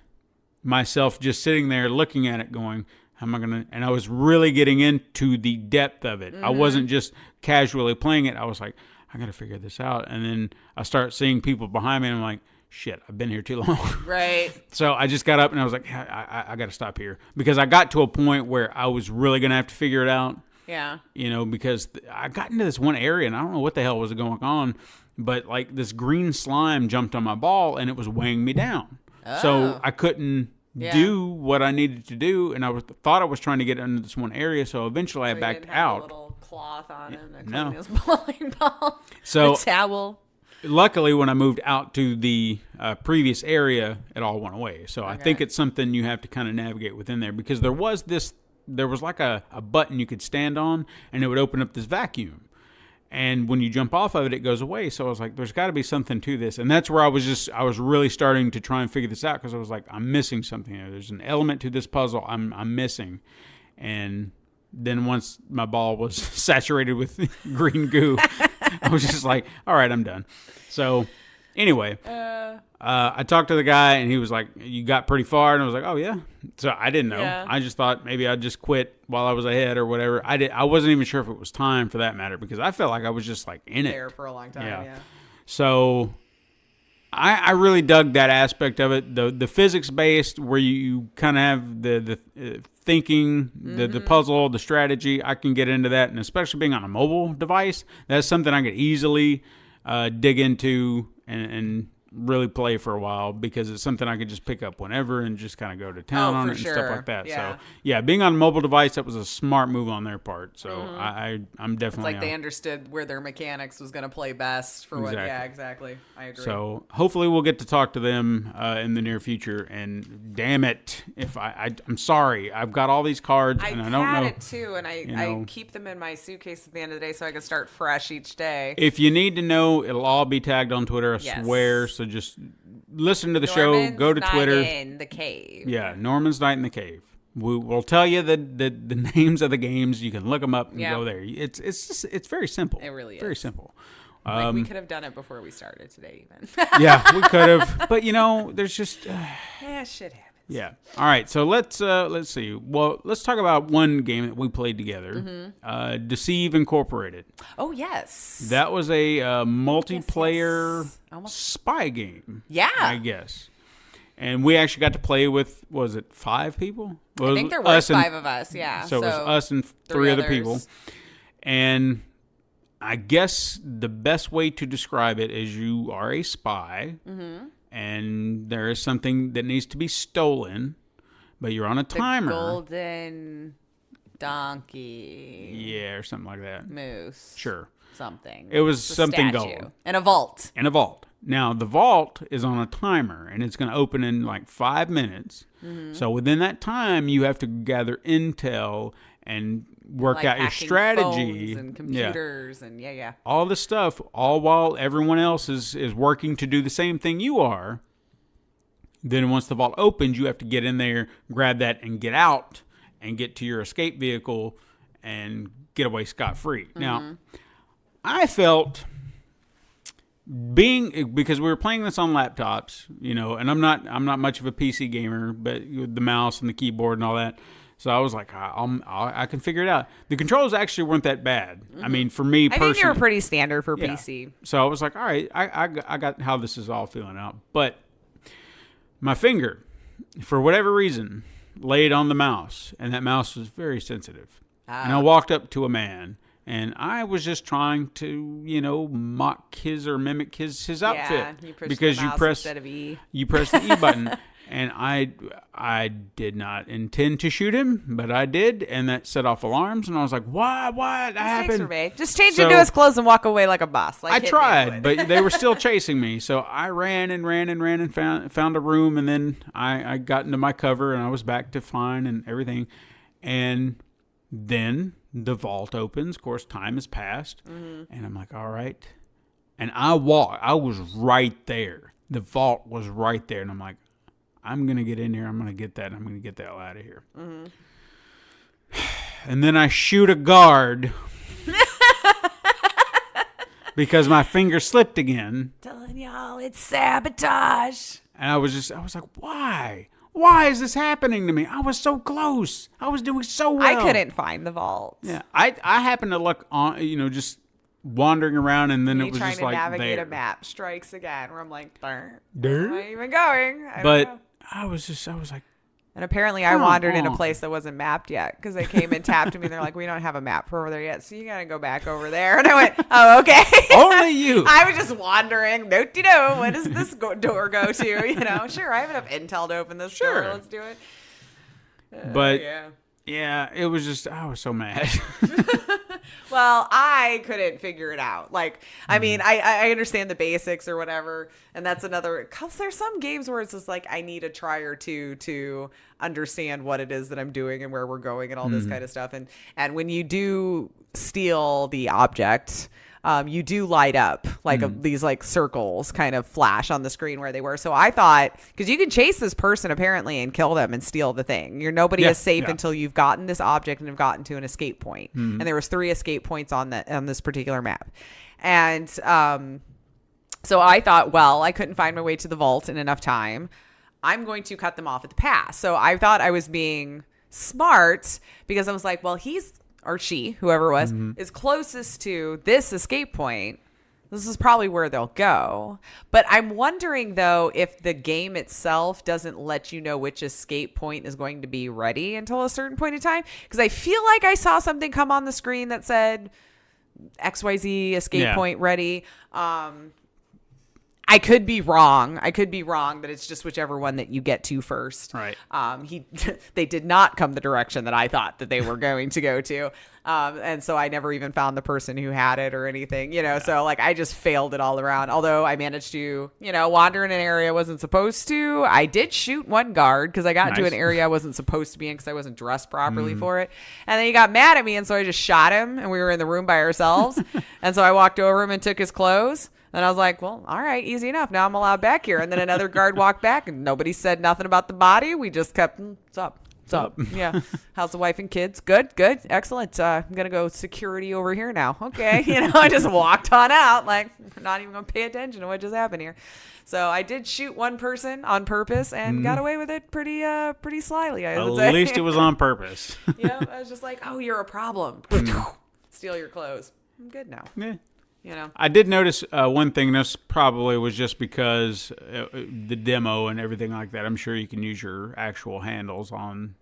myself just sitting there looking at it going, how am I going to... And I was really getting into the depth of it. I wasn't just casually playing it. I was like, I got to figure this out. And then I start seeing people behind me and I'm like, shit, I've been here too long. Right. So I just got up and I was like, I got to stop here. Because I got to a point where I was really going to have to figure it out. Yeah. You know, because I got into this one area and I don't know what the hell was going on, but like this green slime jumped on my ball and it was weighing me down. So I couldn't Yeah. do what I needed to do, and thought I was trying to get into this one area, so eventually I So backed didn't have out. a little cloth on him to No. clean his bowling ball. So- a towel. Luckily, when I moved out to the previous area, it all went away. So I think it's something you have to kind of navigate within there, because there was like a button you could stand on, and it would open up this vacuum. And when you jump off of it, it goes away. So I was like, there's got to be something to this. And that's where I was really starting to try and figure this out, because I was like, I'm missing something here. There's an element to this puzzle I'm missing. And then once my ball was saturated with green goo, I was just like, all right, I'm done. So anyway, I talked to the guy, and he was like, you got pretty far? And I was like, oh, yeah. So I didn't know. Yeah. I just thought maybe I'd just quit while I was ahead or whatever. I wasn't even sure if it was time, for that matter, because I felt like I was just like in There it. for a long time. Yeah. So I really dug that aspect of it. The physics based, where you kind of have the thinking, the puzzle, the strategy. I can get into that, and especially being on a mobile device, that's something I could easily dig into and really play for a while, because it's something I could just pick up whenever and just kind of go to town on for it and stuff sure. like that. Yeah. So yeah, being on a mobile device, that was a smart move on their part. So I'm It's definitely like they understood where their mechanics was going to play best for what. Exactly. Yeah, exactly. I agree. So hopefully we'll get to talk to them in the near future. And damn it, if I'm sorry, I've got all these cards and I don't had know. it too, and I know. keep them in my suitcase at the end of the day so I can start fresh each day. If you need to know, it'll all be tagged on Twitter, I Yes. swear. So just listen to the show, Norman's go to Night Twitter. in the cave. Yeah, Norman's Night in the Cave. We'll tell you the names of the games. You can look them up and Yeah. go there. It's very simple. It really very is. simple. Like we could have done it before we started today, even. Yeah, we could have, but there's just. Yeah, shit happens. Yeah. All right. So let's see. Well, let's talk about one game that we played together. Deceive Incorporated. Oh yes. That was a multiplayer yes. Almost. spy game. Yeah. I guess. And we actually got to play with, was it 5 people? I think there were 5 of us. Yeah. So it was us and 3 other others. people. And I guess the best way to describe it is you are a spy, and there is something that needs to be stolen, but you're on a timer. Golden donkey. Yeah, or something like that. Moose. Sure. Something. It was It's a something statue. gold. And a vault. And a vault. Now, the vault is on a timer, and it's going to open in like 5 minutes. So within that time, you have to gather intel and work Like out your hacking strategy. phones and computers and yeah. All this stuff, all while everyone else is working to do the same thing you are. Then once the vault opens, you have to get in there, grab that, and get out and get to your escape vehicle and get away scot-free. Now, I felt because we were playing this on laptops, and I'm not much of a PC gamer, but with the mouse and the keyboard and all that. So I was like, I can figure it out. The controls actually weren't that bad. I mean, for me personally, I think they were pretty standard for yeah. PC. So I was like, all right, I got how this is all feeling out. But my finger, for whatever reason, laid on the mouse, and that mouse was very sensitive. And I walked up to a man, and I was just trying to, mock his or mimic his outfit. Yeah, you pushed because the you mouse press instead of E. You press the E button. And I did not intend to shoot him, but I did, and that set off alarms. And I was like, "What happened?" Just change into his clothes and walk away like a boss. Like I hit me tried, with. but they were still chasing me. So I ran and found a room, and then I got into my cover, and I was back to fine and everything. And then the vault opens. Of course, time has passed, and I'm like, "All right." And I was right there. The vault was right there, and I'm like, I'm going to get in here. I'm going to get that. And I'm going to get the hell out of here. And then I shoot a guard because my finger slipped again. Telling y'all it's sabotage. And I was like, why? Why is this happening to me? I was so close. I was doing so well. I couldn't find the vault. Yeah. I happened to look on, just wandering around, and then Me it was trying just to like navigate there. a map strikes again where I'm like, where There? am I even going? I don't But know. I was like, And apparently I wandered in a place that wasn't mapped yet because they came and tapped me. They're like, we don't have a map for over there yet. So you got to go back over there. And I went, oh, okay. Only you. I was just wandering. Where does this door go to? Sure, I have enough intel to open this door. Let's do it. But yeah, it was just, I was so mad. Well, I couldn't figure it out. Like, I mean, I understand the basics or whatever. And that's another, because there's some games where it's just like, I need a try or two to understand what it is that I'm doing and where we're going and all this kind of stuff. And when you do steal the object, you do light up like these like circles kind of flash on the screen where they were. So I thought, because you can chase this person apparently and kill them and steal the thing. Nobody is safe until you've gotten this object and have gotten to an escape point. And there was 3 escape points on this particular map. And so I thought, well, I couldn't find my way to the vault in enough time. I'm going to cut them off at the pass. So I thought I was being smart because I was like, well, he's or she, whoever it was, is closest to this escape point. This is probably where they'll go. But I'm wondering, though, if the game itself doesn't let you know which escape point is going to be ready until a certain point in time. Because I feel like I saw something come on the screen that said XYZ escape point ready. I could be wrong. That it's just whichever one that you get to first. Right. They did not come the direction that I thought that they were going to go to. And so I never even found the person who had it or anything, so like I just failed it all around. Although I managed to, wander in an area I wasn't supposed to. I did shoot one guard because I got to an area I wasn't supposed to be in because I wasn't dressed properly for it. And then he got mad at me. And so I just shot him and we were in the room by ourselves. And so I walked over him and took his clothes. And I was like, well, all right, easy enough. Now I'm allowed back here. And then another guard walked back and nobody said nothing about the body. We just kept, what's up? What's up? Yeah. How's the wife and kids? Good. Excellent. I'm going to go security over here now. Okay. I just walked on out. Like, not even going to pay attention to what just happened here. So I did shoot one person on purpose and got away with it pretty slyly, I would say. At least it was on purpose. Yeah. I was just like, oh, you're a problem. Steal your clothes. I'm good now. Yeah. I did notice one thing. This probably was just because the demo and everything like that. I'm sure you can use your actual handles on,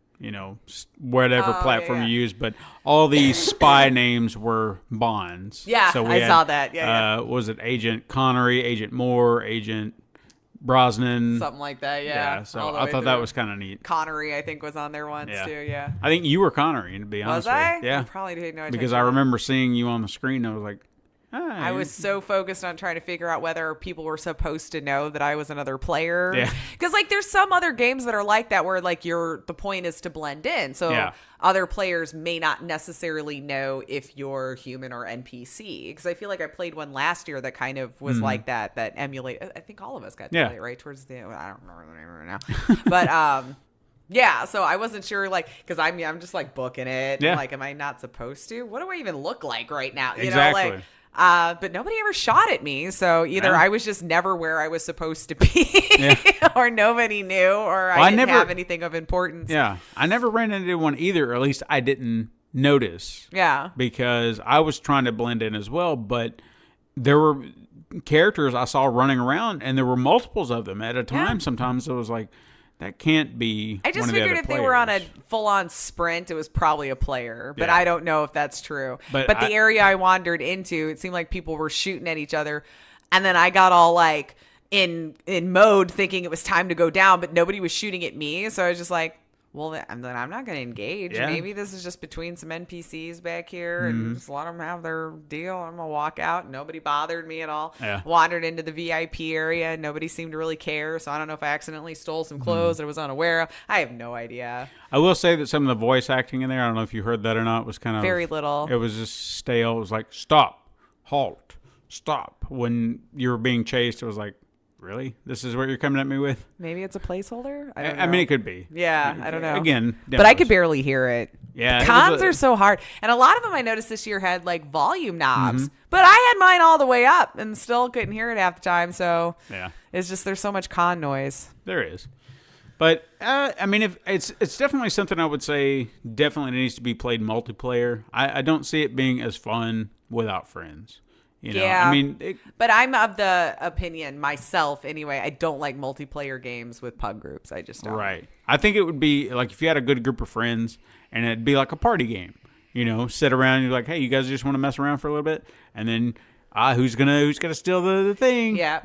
whatever platform you use. But all these spy names were Bonds. Yeah, so I saw that. Yeah. Was it Agent Connery, Agent Moore, Agent Brosnan? Something like that, yeah. Yeah, so I thought that was kind of neat. Connery, I think, was on there once, too, yeah. I think you were Connery, to be honest with you. Was I? Yeah. I probably didn't know. Because I remember seeing you on the screen, and I was like, I was so focused on trying to figure out whether people were supposed to know that I was another player. Yeah. Because like there's some other games that are like that where like the point is to blend in. So other players may not necessarily know if you're human or NPC. Because I feel like I played one last year that kind of was like that emulate. I think all of us got to play it right towards the end. I don't remember the name right now. But yeah, so I wasn't sure, like, because I'm just like booking it. Yeah. Like, am I not supposed to? What do I even look like right now? Exactly. But nobody ever shot at me. So either I was just never where I was supposed to be or nobody knew or I didn't have anything of importance. Yeah. I never ran into one either, or at least I didn't notice. Yeah. Because I was trying to blend in as well, but there were characters I saw running around and there were multiples of them at a time. Sometimes it was like, that can't be. I just one of the figured other if players. they were on a full-on sprint, it was probably a player. But I don't know if that's true. But the area I wandered into, it seemed like people were shooting at each other. And then I got all like in mode thinking it was time to go down, but nobody was shooting at me. So I was just like, well, then I'm not going to engage. Yeah. Maybe this is just between some NPCs back here and just let them have their deal. I'm going to walk out. Nobody bothered me at all. Yeah. Wandered into the VIP area. Nobody seemed to really care. So I don't know if I accidentally stole some clothes that I was unaware of. I have no idea. I will say that some of the voice acting in there, I don't know if you heard that or not, was kind of... Very little. It was just stale. It was like, stop, halt, stop. When you were being chased, it was like, really? This is what you're coming at me with? Maybe it's a placeholder? I don't know. I mean, it could be. Yeah, I don't know. Again, but I could barely hear it. Yeah. The cons are so hard. And a lot of them I noticed this year had like volume knobs. But I had mine all the way up and still couldn't hear it half the time. So it's just there's so much con noise. There is. But, I mean, if it's definitely something I would say definitely needs to be played multiplayer. I don't see it being as fun without friends. I mean, but I'm of the opinion myself anyway. I don't like multiplayer games with pug groups. I just don't. Right. I think it would be like if you had a good group of friends and it'd be like a party game. Sit around and you're like, hey, you guys just want to mess around for a little bit, and then who's gonna steal the thing? Yeah.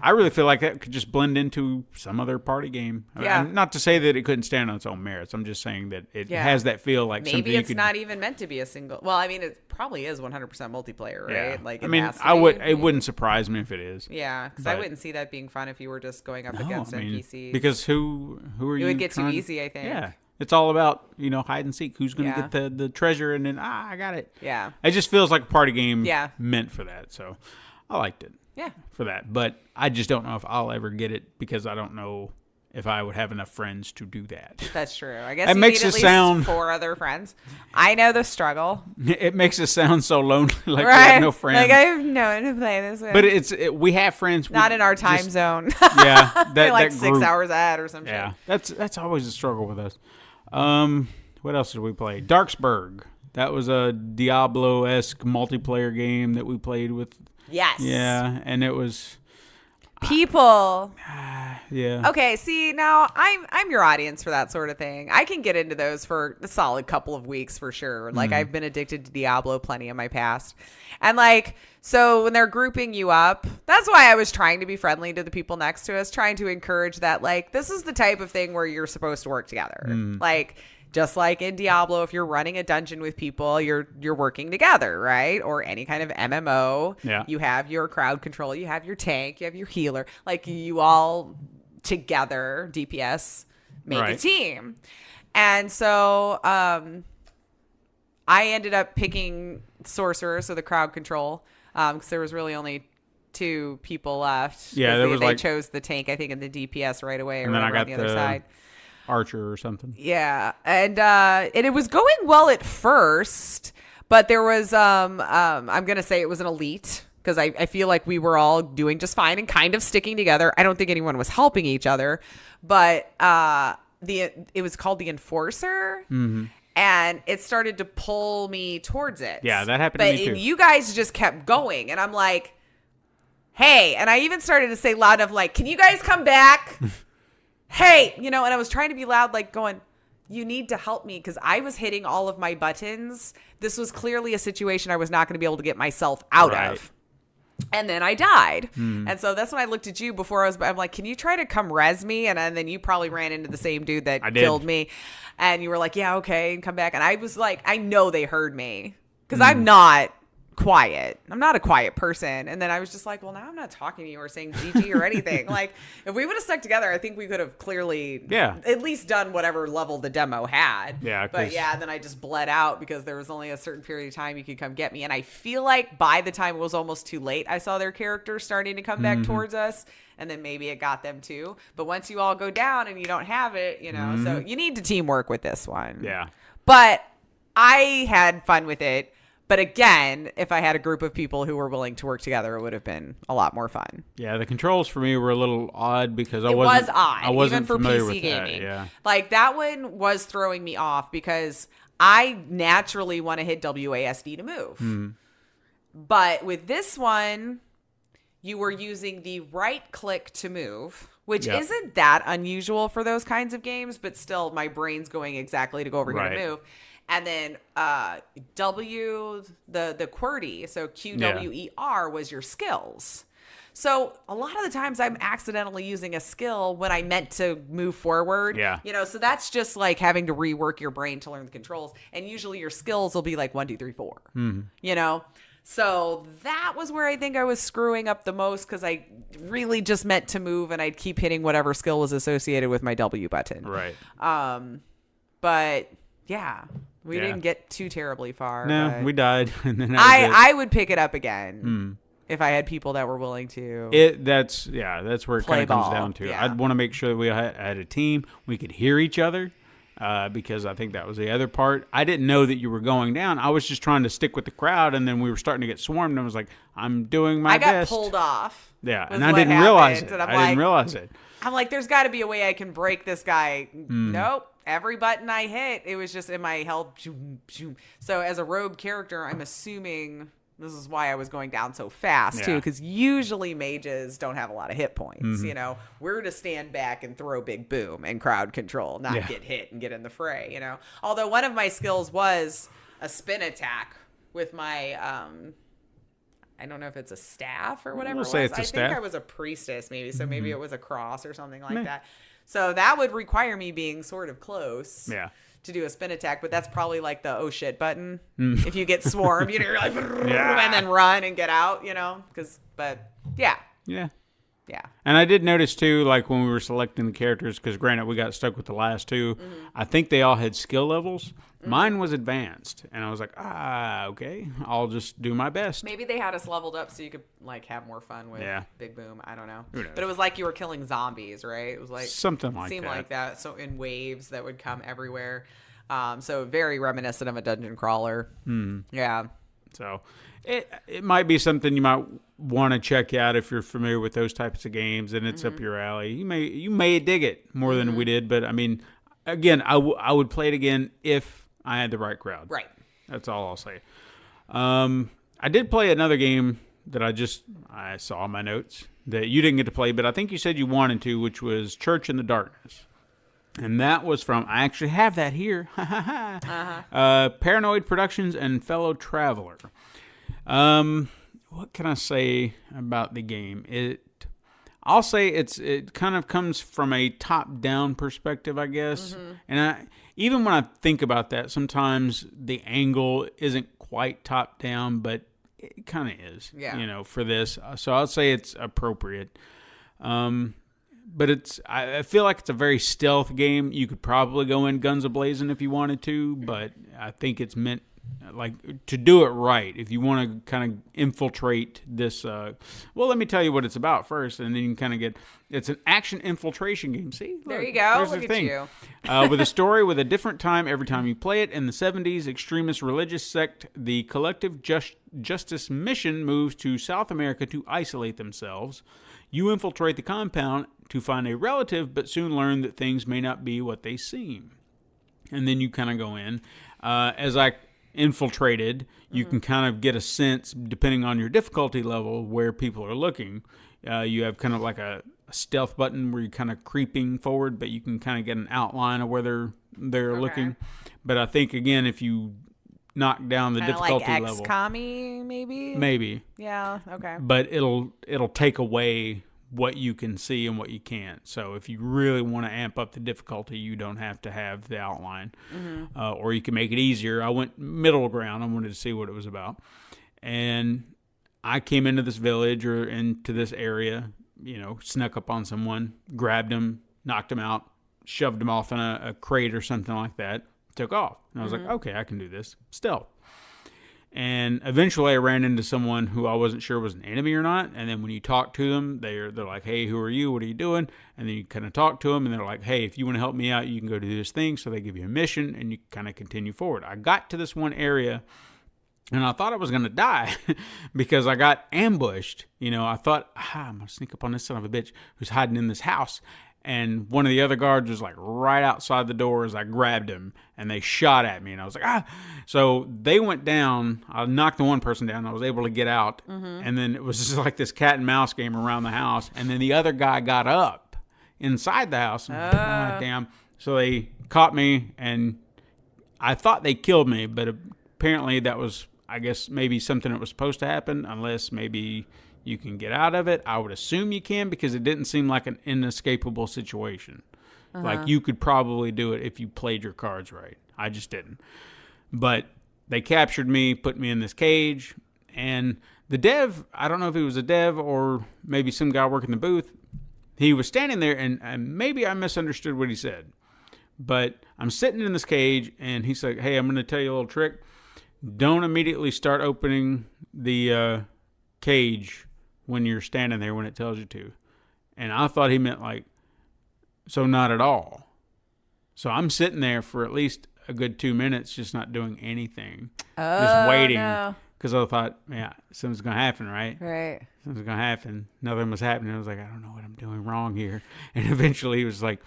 I really feel like that could just blend into some other party game. Yeah. Not to say that it couldn't stand on its own merits. I'm just saying that it has that feel like maybe something it's not even meant to be a single. Well, I mean, it probably is 100% multiplayer, right? Yeah. Like, I mean, it wouldn't surprise me if it is. Yeah, because I wouldn't see that being fun if you were just going up against NPCs. Because who are you? It would get too easy, I think. Yeah. It's all about, hide and seek. Who's going to get the treasure, and then, I got it. Yeah. It just feels like a party game meant for that. So I liked it. Yeah. For that. But I just don't know if I'll ever get it because I don't know if I would have enough friends to do that. That's true. I guess it you makes need it at least sound 4 other friends. I know the struggle. It makes it sound so lonely, like we have no friends. Like I have no one to play this with. But we have friends. Not in our time zone. Yeah. They're like that 6 hours ahead or some shit. Yeah. That's always a struggle with us. What else did we play? Darksburg. That was a Diablo-esque multiplayer game that we played with. Yes. Yeah, and it was people. Yeah. Okay, see, now I'm your audience for that sort of thing. I can get into those for a solid couple of weeks for sure. Like I've been addicted to Diablo plenty in my past. And so when they're grouping you up, that's why I was trying to be friendly to the people next to us, trying to encourage that this is the type of thing where you're supposed to work together. Just like in Diablo, if you're running a dungeon with people, you're working together, right? Or any kind of MMO. Yeah. You have your crowd control, you have your tank, you have your healer. Like you all together, DPS, make a team. And so I ended up picking Sorcerer, so the crowd control, because there was really only 2 people left. Yeah, they chose the tank, I think, in the DPS right away. And then I got on the other side. Archer or something. Yeah, and it was going well at first, but there was I'm gonna say it was an elite because I feel like we were all doing just fine and kind of sticking together. I don't think anyone was helping each other, but it was called the Enforcer. Mm-hmm. And it started to pull me towards it. Yeah, that happened to me too. And you guys just kept going, and I'm like, hey, and I even started to say loud of can you guys come back? Hey, and I was trying to be loud, going, you need to help me because I was hitting all of my buttons. This was clearly a situation I was not going to be able to get myself out of. And then I died. And so that's when I looked at you before I'm like, can you try to come res me? And then you probably ran into the same dude that killed me. And you were like, yeah, okay, and come back. And I was like, I know they heard me because I'm not quiet. I'm not a quiet person. And then I was just like, well, now I'm not talking to you or saying GG or anything. If we would have stuck together, I think we could have clearly at least done whatever level the demo had. Yeah. But then I just bled out because there was only a certain period of time you could come get me. And I feel like by the time it was almost too late, I saw their characters starting to come back towards us. And then maybe it got them too. But once you all go down and you don't have it, so you need to teamwork with this one. Yeah. But I had fun with it. But again, if I had a group of people who were willing to work together, it would have been a lot more fun. Yeah, the controls for me were a little odd because I wasn't even for familiar PC with gaming. That, yeah. That one was throwing me off because I naturally want to hit WASD to move. But with this one, you were using the right click to move, which isn't that unusual for those kinds of games, but still my brain's going exactly to go over here to move. And then the QWERTY, so QWER was your skills. So a lot of the times I'm accidentally using a skill when I meant to move forward. Yeah. So that's just like having to rework your brain to learn the controls. And usually your skills will be 1, 2, 3, 4. So that was where I think I was screwing up the most because I really just meant to move and I'd keep hitting whatever skill was associated with my W button. Right. But yeah. We didn't get too terribly far. No, we died. And then I would pick it up again if I had people that were willing to. That's where it kind of comes down to. Yeah. I'd want to make sure that we had a team. We could hear each other because I think that was the other part. I didn't know that you were going down. I was just trying to stick with the crowd, and then we were starting to get swarmed. And I was like, I'm doing my best. I got pulled off. Yeah, and I didn't realize it. I didn't realize it. I'm like, there's got to be a way I can break this guy. Nope. Every button I hit, it was just in my health. So as a rogue character, I'm assuming This is why I was going down so fast, too, because usually mages don't have a lot of hit points. You know, we're to stand back and throw big boom and crowd control, not get hit and get in the fray, you know. Although one of my skills was a spin attack with my, I don't know if it's a staff or whatever. We'll say it's a staff. I think I was a priestess, maybe. So maybe it was a cross or something like that. So that would require me being sort of close. Yeah. To do a spin attack, but that's probably like the oh shit button. If you get swarmed, you're like, and then run and get out, you know? But yeah. And I did notice too, like when we were selecting the characters, because granted we got stuck with the last two, I think they all had skill levels. Mine was advanced, and I was like, okay, I'll just do my best. Maybe they had us leveled up so you could like have more fun with Big Boom. I don't know. But it was like you were killing zombies, right? It was like something like seemed that. Like that. So in waves that would come everywhere. So very reminiscent of a dungeon crawler. Yeah. So it might be something you might want to check out if you're familiar with those types of games and it's up your alley. You may dig it more than we did, but I mean, again, I would play it again if I had the right crowd. Right. That's all I'll say. I did play another game that I saw in my notes that you didn't get to play, but I think you said you wanted to, which was Church in the Darkness. And that was from, I actually have that here, Paranoid Productions and Fellow Traveler. What can I say about the game? I'll say it kind of comes from a top-down perspective, I guess. And even when I think about that, sometimes the angle isn't quite top-down, but it kind of is, for this. So I'll say it's appropriate. But I feel like it's a very stealth game. You could probably go in guns a-blazing if you wanted to, but I think it's meant to do it right. If you want to kind of infiltrate this, let me tell you what it's about first, and then you can kind of it's an action infiltration game. See? There you go. Look at you. With a story with a different time every time you play it. In the 70s, extremist religious sect, the Collective Justice Mission moves to South America to isolate themselves. You infiltrate the compound to find a relative, but soon learn that things may not be what they seem. And then you kind of go in. As I infiltrated, you can kind of get a sense, depending on your difficulty level, where people are looking. You have kind of like a stealth button where you're kind of creeping forward, but you can kind of get an outline of where they're looking. But I think, again, if you knock down the difficulty like level, XCOM-y, maybe. Yeah. Okay. But it'll take away what you can see and what you can't. So if you really want to amp up the difficulty, you don't have to have the outline, or you can make it easier. I went middle ground. I wanted to see what it was about, and I came into this village or into this area. Snuck up on someone, grabbed him, knocked him out, shoved him off in a crate or something like that. Took off. And I was like, okay, I can do this. Stealth. And eventually I ran into someone who I wasn't sure was an enemy or not. And then when you talk to them, they're like, hey, who are you? What are you doing? And then you kind of talk to them and they're like, hey, if you want to help me out, you can go do this thing. So they give you a mission and you kind of continue forward. I got to this one area and I thought I was going to die because I got ambushed. I thought, I'm going to sneak up on this son of a bitch who's hiding in this house. And one of the other guards was like right outside the door as I grabbed him, and they shot at me, and I was like, ah! So they went down. I knocked the one person down. I was able to get out, and then it was just like this cat and mouse game around the house. And then the other guy got up inside the house. And, damn! So they caught me, and I thought they killed me, but apparently that was, I guess, maybe something that was supposed to happen, unless maybe you can get out of it. I would assume you can because it didn't seem like an inescapable situation. Like you could probably do it if you played your cards right. I just didn't. But they captured me, put me in this cage, and the dev, I don't know if he was a dev or maybe some guy working the booth, he was standing there and maybe I misunderstood what he said. But I'm sitting in this cage and he's like, hey, I'm going to tell you a little trick. Don't immediately start opening the cage when you're standing there when it tells you to. And I thought he meant like, so not at all. So I'm sitting there for at least a good 2 minutes just not doing anything. Just waiting. Because I thought, yeah, something's going to happen, right? Right. Something's going to happen. Nothing was happening. I was like, I don't know what I'm doing wrong here. And eventually he was like,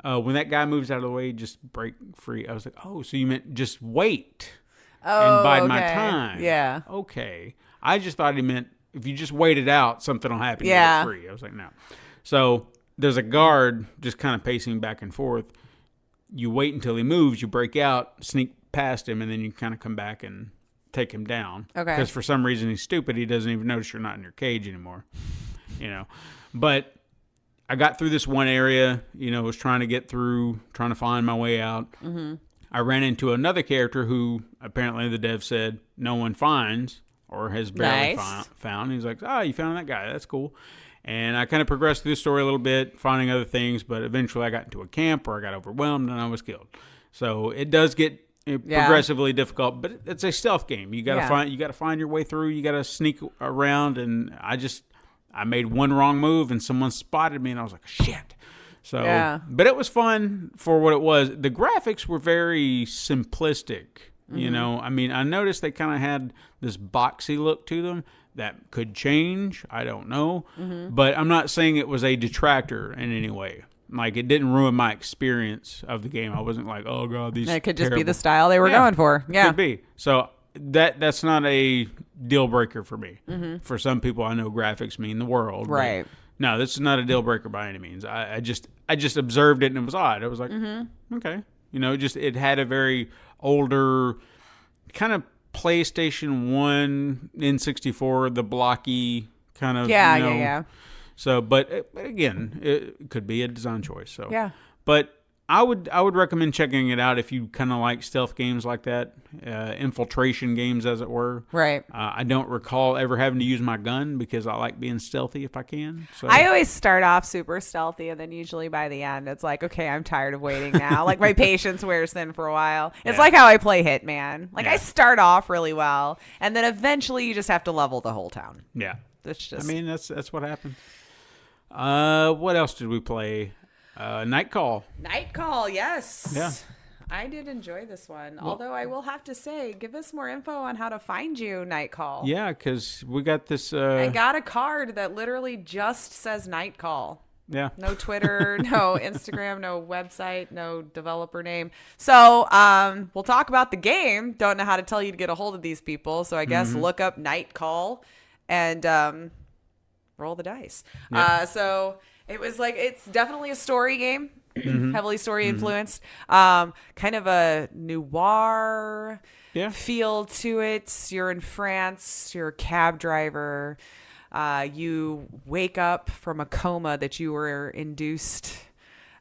when that guy moves out of the way, just break free. I was like, oh, so you meant just wait and bide my time. Yeah. Okay. I just thought he meant if you just wait it out, something will happen. Yeah. You get it free. I was like, no. So there's a guard just kind of pacing back and forth. You wait until he moves, you break out, sneak past him, and then you kind of come back and take him down. Okay. Because for some reason he's stupid. He doesn't even notice you're not in your cage anymore. But I got through this one area, was trying to get through, trying to find my way out. Mm-hmm. I ran into another character who apparently the dev said no one finds or has barely found. He's like, you found that guy. That's cool. And I kind of progressed through the story a little bit, finding other things, but eventually I got into a camp where I got overwhelmed and I was killed. So it does get progressively difficult, but it's a stealth game. You got to find your way through. You got to sneak around, and I made one wrong move and someone spotted me and I was like, shit. So, but it was fun for what it was. The graphics were very simplistic. I mean, I noticed they kind of had this boxy look to them that could change. I don't know, but I'm not saying it was a detractor in any way. Like, it didn't ruin my experience of the game. I wasn't like, oh god, these. It could just be the style they were going for. Yeah, could be. So that's not a deal breaker for me. For some people, I know graphics mean the world. Right. No, this is not a deal breaker by any means. I just observed it and it was odd. I was like, okay, it had a very older kind of PlayStation 1 N64, the blocky kind of yeah. So, but again, it could be a design choice. So yeah, but I would recommend checking it out if you kind of like stealth games like that, infiltration games, as it were. Right. I don't recall ever having to use my gun because I like being stealthy if I can. So. I always start off super stealthy, and then usually by the end, it's like, okay, I'm tired of waiting now. Like, my patience wears thin for a while. It's like how I play Hitman. Like, I start off really well, and then eventually you just have to level the whole town. Yeah. It's just. I mean, that's what happened. What else did we play? Night Call. Night Call, yes. Yeah. I did enjoy this one. Although I will have to say, give us more info on how to find you, Night Call. Yeah, because we got this. I got a card that literally just says Night Call. Yeah. No Twitter, no Instagram, no website, no developer name. So we'll talk about the game. Don't know how to tell you to get a hold of these people. So I guess look up Night Call and roll the dice. Yep. So it was like, it's definitely a story game, heavily story influenced, kind of a noir feel to it. You're in France, you're a cab driver. You wake up from a coma that you were induced.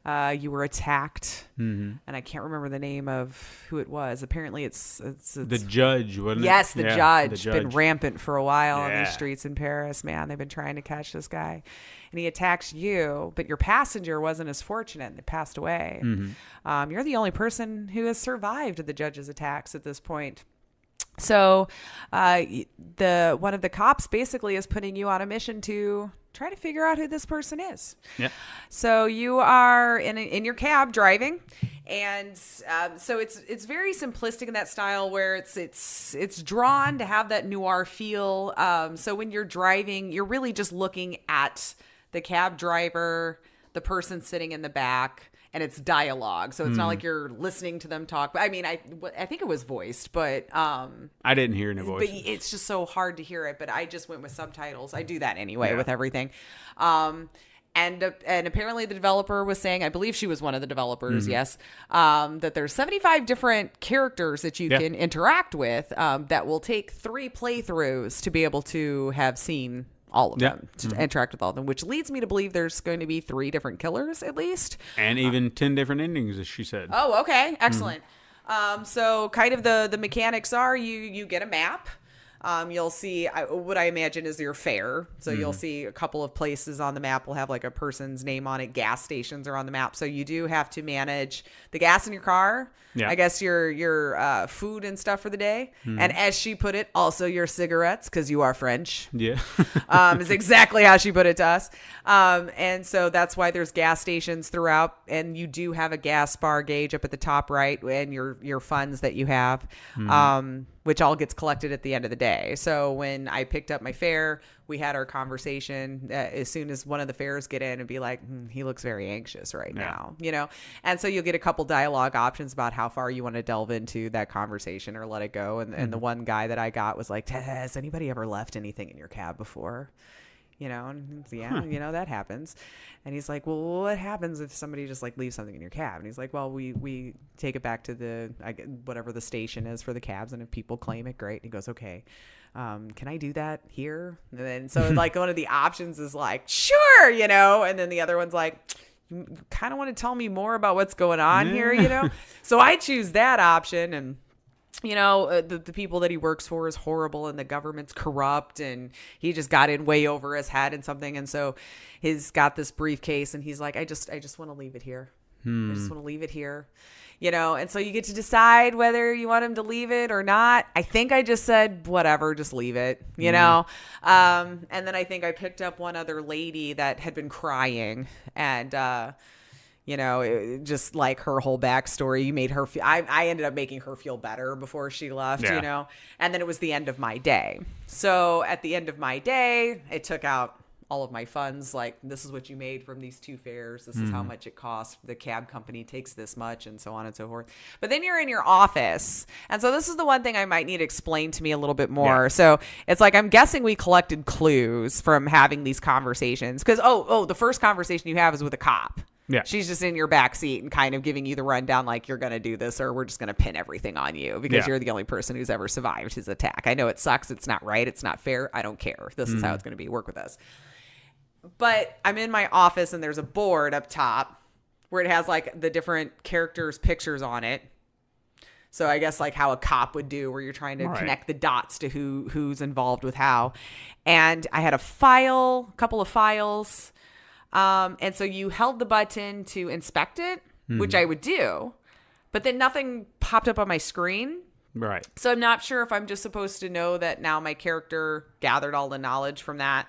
You were attacked, and I can't remember the name of who it was. Apparently, it's the judge, wasn't it? Yes, the judge. The judge. Been rampant for a while on these streets in Paris. Man, they've been trying to catch this guy, and he attacks you. But your passenger wasn't as fortunate; they passed away. You're the only person who has survived the judge's attacks at this point. So, one of the cops basically is putting you on a mission to try to figure out who this person is. Yeah. So you are in your cab driving, and so it's very simplistic in that style where it's drawn to have that noir feel. So when you're driving, you're really just looking at the cab driver, the person sitting in the back. And it's dialogue, so it's not like you're listening to them talk. I mean, I think it was voiced, but I didn't hear any voice. But it's just so hard to hear it. But I just went with subtitles. I do that anyway with everything. And apparently the developer was saying, I believe she was one of the developers, yes, that there's 75 different characters that you can interact with that will take 3 playthroughs to be able to have seen all of them, to interact with all of them, which leads me to believe there's going to be 3 different killers at least. And even 10 different endings, as she said. Oh, okay. Excellent. So kind of the mechanics are you get a map. You'll see what I imagine is your fare. So you'll see a couple of places on the map will have like a person's name on it. Gas stations are on the map. So you do have to manage the gas in your car. Yeah. I guess your food and stuff for the day. And as she put it, also your cigarettes, because you are French. Yeah. Is exactly how she put it to us. And so that's why there's gas stations throughout. And you do have a gas bar gauge up at the top right and your funds that you have. which all gets collected at the end of the day. So when I picked up my fare, we had our conversation as soon as one of the fares get in and be like, he looks very anxious right now, you know? And so you'll get a couple dialogue options about how far you want to delve into that conversation or let it go. And the one guy that I got was like, has anybody ever left anything in your cab before? You know, and you know, that happens. And he's like, well, what happens if somebody just like leaves something in your cab? And he's like, well, we take it back to whatever the station is for the cabs. And if people claim it, great. And he goes, okay, can I do that here? And then, so like one of the options is like, sure, you know, and then the other one's like, you kind of want to tell me more about what's going on here, you know? So I choose that option, and you know, the people that he works for is horrible and the government's corrupt and he just got in way over his head and something. And so he's got this briefcase and he's like, I just want to leave it here. I just want to leave it here, you know? And so you get to decide whether you want him to leave it or not. I think I just said, whatever, just leave it, you know? And then I think I picked up one other lady that had been crying, and, you know, just like her whole backstory, you made her feel, I ended up making her feel better before she left, you know, and then it was the end of my day. So at the end of my day, I took out all of my funds. Like, this is what you made from these 2 fares. This is how much it costs. The cab company takes this much, and so on and so forth. But then you're in your office. And so this is the one thing I might need explained to me a little bit more. So it's like, I'm guessing we collected clues from having these conversations. Because, the first conversation you have is with a cop. Yeah. She's just in your back seat and kind of giving you the rundown, like, you're going to do this, or we're just going to pin everything on you because you're the only person who's ever survived his attack. I know it sucks. It's not right. It's not fair. I don't care. This is how it's going to be. Work with us. But I'm in my office and there's a board up top where it has like the different characters' pictures on it. So I guess like how a cop would do, where you're trying to connect the dots to who's involved with how. And I had a couple of files. And so you held the button to inspect it, which I would do, but then nothing popped up on my screen. Right. So I'm not sure if I'm just supposed to know that now my character gathered all the knowledge from that.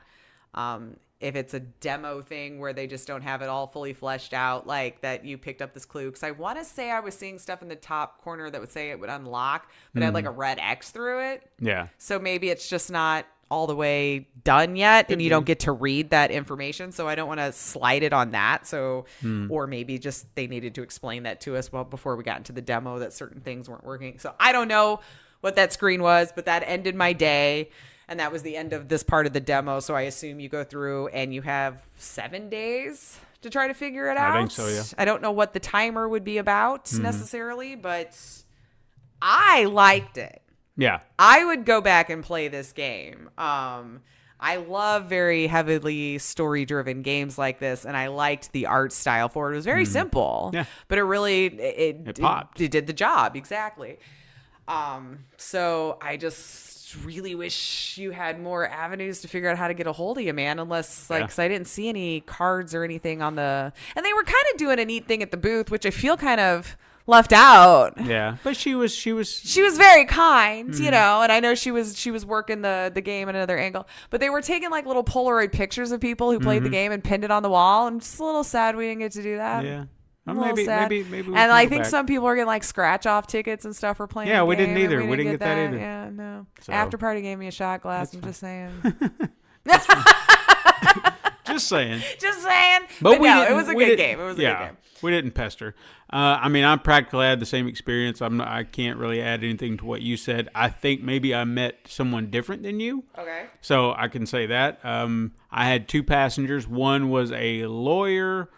If it's a demo thing where they just don't have it all fully fleshed out, like that you picked up this clue. Because I want to say I was seeing stuff in the top corner that would say it would unlock, but I had like a red X through it. Yeah. So maybe it's just not all the way done yet, and you don't get to read that information. So I don't want to slide it on that. So, or maybe just they needed to explain that to us before we got into the demo, that certain things weren't working. So I don't know what that screen was, but that ended my day. And that was the end of this part of the demo. So I assume you go through and you have 7 days to try to figure it out. I think so, yeah. I don't know what the timer would be about necessarily, but I liked it. Yeah. I would go back and play this game. I love very heavily story-driven games like this, and I liked the art style for it. It was very simple, but it really it popped. It did the job exactly. So I just really wish you had more avenues to figure out how to get a hold of you, man. Unless because I didn't see any cards or anything on the, and they were kind of doing a neat thing at the booth, which I feel kind of left out. Yeah, but she was very kind, you know, and I know she was working the game at another angle, but they were taking like little Polaroid pictures of people who played the game and pinned it on the wall. I'm just a little sad we didn't get to do that. Yeah. Maybe we and I think some people are getting like scratch off tickets and stuff for playing. Yeah, we game, didn't either. We didn't get that either. Yeah, no. So, Afterparty gave me a shot glass. I'm just saying. Just saying. Just saying. But no, it was a good game. It was a good game. We didn't pester. I mean, I practically had the same experience. I can't really add anything to what you said. I think maybe I met someone different than you. Okay. So I can say that. I had 2 passengers. One was a lawyer.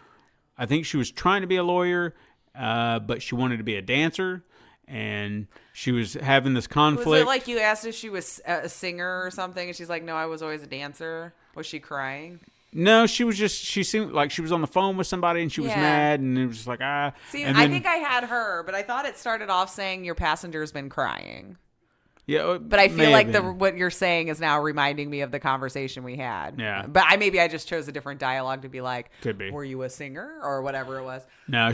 I think she was trying to be a lawyer, but she wanted to be a dancer, and she was having this conflict. Was it like you asked if she was a singer or something, and she's like, no, I was always a dancer? Was she crying? No, she seemed like she was on the phone with somebody, and she was mad, and it was just like, See, I think I had her, but I thought it started off saying your passenger's been crying. Yeah, but I feel like what you're saying is now reminding me of the conversation we had. Yeah, but maybe I just chose a different dialogue to be like, could be. Were you a singer or whatever it was? No,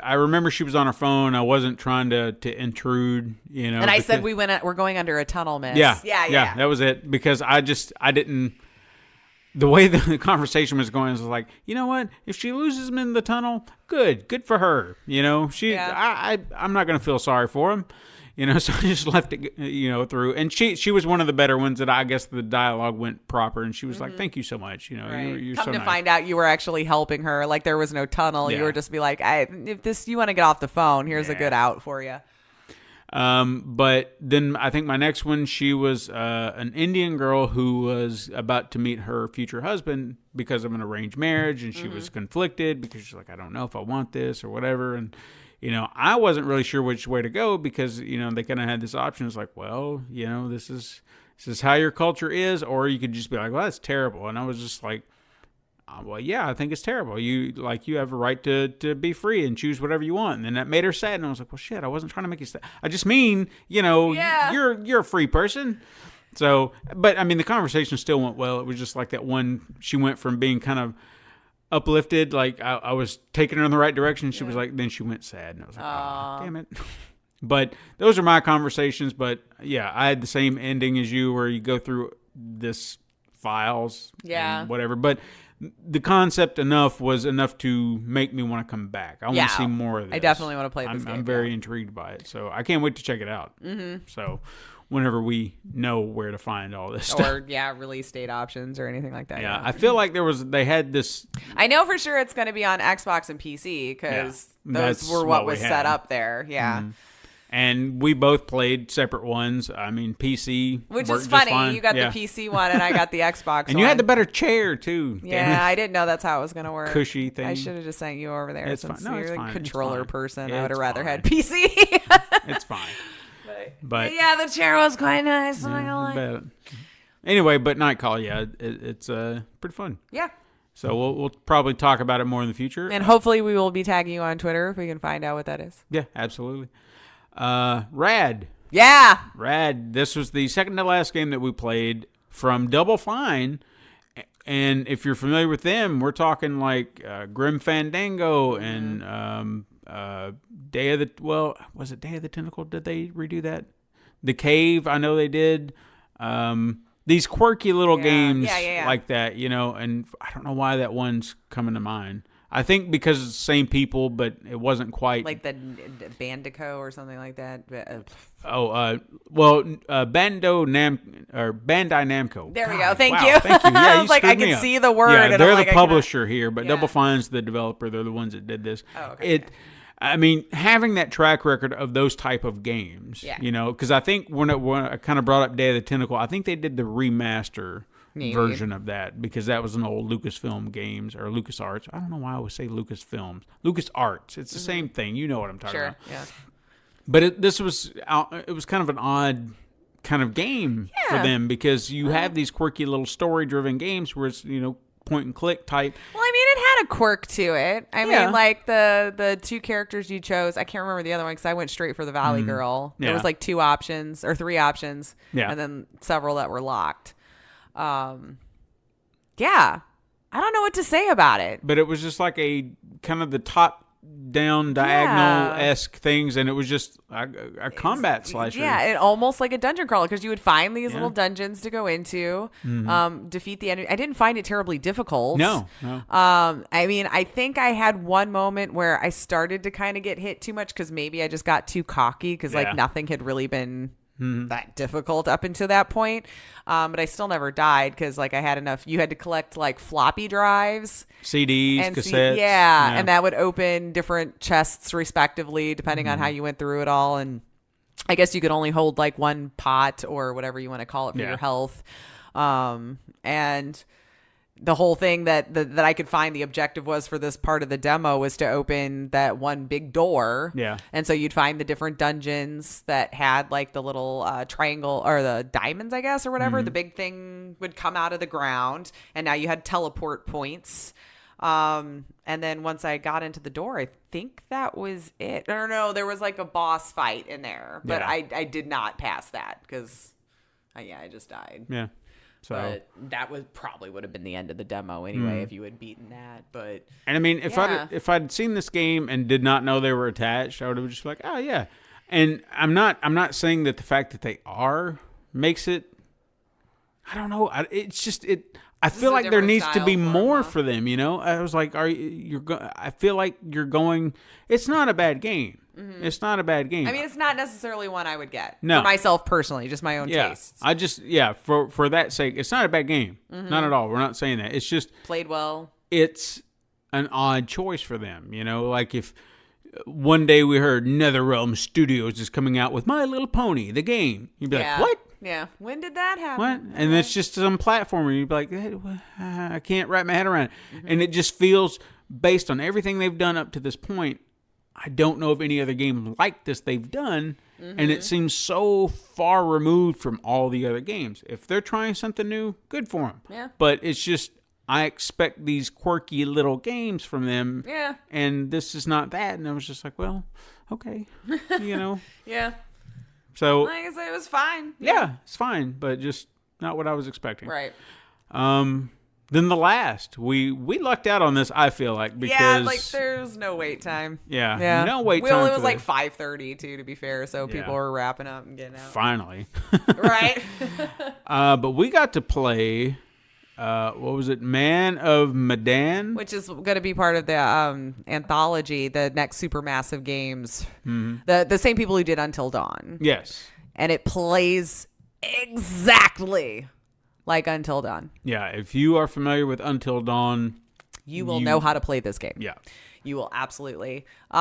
I remember she was on her phone. I wasn't trying to intrude, you know. And I said we're going under a tunnel, miss. Yeah. That was it, because I didn't. The way the conversation was going was like, you know what? If she loses him in the tunnel, good for her. You know, I'm not going to feel sorry for him. So I just left it, through. And she was one of the better ones that I guess the dialogue went proper, and she was like, "Thank you so much." Right. You're Come so to nice. find out, you were actually helping her. Like there was no tunnel. Yeah. You were just be like, if you want to get off the phone, here's a good out for you. But then I think my next one, she was an Indian girl who was about to meet her future husband because of an arranged marriage, and she was conflicted because she's like, I don't know if I want this or whatever. And I wasn't really sure which way to go because they kind of had this option. It's like, well, this is how your culture is, or you could just be like, well, that's terrible. And I was just like, well, yeah, I think it's terrible. You have a right to be free and choose whatever you want. And then that made her sad. And I was like, well, shit, I wasn't trying to make you sad. I just mean, you're a free person. So, but I mean, the conversation still went well. It was just like that one, she went from being kind of uplifted, like I was taking her in the right direction. She was like, then she went sad. And I was like, oh, damn it. But those are my conversations. But yeah, I had the same ending as you where you go through this files and whatever. But the concept was enough to make me want to come back. I want to see more of this. I definitely want to play this game. I'm very intrigued by it. So I can't wait to check it out. So whenever we know where to find all this stuff. Or, release date options or anything like that. Yeah, I feel like they had this. I know for sure it's going to be on Xbox and PC because those were what was set up there. Yeah. Mm-hmm. And we both played separate ones. I mean, PC. Which worked is just funny. fine. You got the PC one and I got the Xbox one. And you had the better chair, too. Yeah, I didn't know that's how it was going to work. Cushy thing. I should have just sent you over there It's since fine. No, you're it's a fine. controller It's fine. person. Yeah, I would have it's rather fine. had PC. It's fine. But yeah, the chair was quite nice. I'm not gonna lie. but anyway, but Nightcall, it's pretty fun. Yeah. So we'll probably talk about it more in the future. And hopefully we will be tagging you on Twitter if we can find out what that is. Yeah, absolutely. Rad. Yeah. Rad. This was the second to last game that we played from Double Fine. And if you're familiar with them, we're talking like Grim Fandango and Day of the... Well, was it Day of the Tentacle? Did they redo that? The Cave, I know they did. These quirky little games like that, and I don't know why that one's coming to mind. I think because it's the same people, but it wasn't quite... Like the Bandico or something like that. Bandai Namco. There we go. Thank you. Thank you. Yeah, I was like, I can see the word. Yeah, and they're I'm the like, publisher here, but Double Fine's the developer. They're the ones that did this. Oh, okay. I mean, having that track record of those type of games, because I think when I kind of brought up Day of the Tentacle, I think they did the remaster version of that because that was an old Lucasfilm games or LucasArts. I don't know why I always say Lucasfilms. LucasArts. It's the same thing. You know what I'm talking about. Yeah. But it was kind of an odd kind of game for them because you have these quirky little story-driven games where it's, point and click type. Well, I mean, it had a quirk to it. I mean, like the two characters you chose, I can't remember the other one because I went straight for the Valley Girl. There was like 2 options or 3 options, and then several that were locked. I don't know what to say about it. But it was just like a kind of the top down diagonal-esque things, and it was just a combat slasher. Yeah, it almost like a dungeon crawler because you would find these little dungeons to go into, defeat the enemy. I didn't find it terribly difficult. No. I mean, I think I had one moment where I started to kind of get hit too much because maybe I just got too cocky because like nothing had really been that difficult up until that point. But I still never died because like I had enough. You had to collect like floppy drives, CDs, and cassettes. And that would open different chests respectively depending on how you went through it all. And I guess you could only hold like one pot or whatever you want to call it for your health. And the whole thing that I could find the objective was for this part of the demo was to open that one big door. Yeah. And so you'd find the different dungeons that had like the little triangle or the diamonds, I guess, or whatever. The big thing would come out of the ground and now you had teleport points. And then once I got into the door, I think that was it. No, there was like a boss fight in there, but I did not pass that because I just died. Yeah. So, but that would have been the end of the demo anyway if you had beaten that. But and I mean, if I'd seen this game and did not know they were attached, I would have just been like, oh yeah. And I'm not saying that the fact that they are makes it. I don't know. It's just it. I feel like there needs to be more for them. I was like, I feel like you're going. It's not a bad game. It's not a bad game. I mean, it's not necessarily one I would get. No. For myself personally, just my own yeah. tastes. For that sake, it's not a bad game. Not at all. We're not saying that. It's just Played well. it's an odd choice for them. Like if one day we heard NetherRealm Studios is coming out with My Little Pony, the game, you'd be like, what? Yeah. When did that happen? What? And it's just some platformer. You'd be like, I can't wrap my head around it. And it just feels, based on everything they've done up to this point, I don't know of any other game like this they've done. And it seems so far removed from all the other games. If they're trying something new, good for them. Yeah. But it's just, I expect these quirky little games from them. Yeah. And this is not that. And I was just like, well, okay. Yeah. So, Like I said, it was fine. yeah, it's fine. But just not what I was expecting. Right. Then the last, we lucked out on this, I feel like, because... Yeah, like there's no wait time. Yeah, no wait time. Well, it was for like this. 5:30 too, to be fair, so people were wrapping up and getting out. Finally. Right? But we got to play, what was it, Man of Medan? Which is going to be part of the anthology, the next Supermassive Games. The same people who did Until Dawn. Yes. And it plays exactly like Until Dawn. Yeah, if you are familiar with Until Dawn... You will know how to play this game. Yeah. You will absolutely. It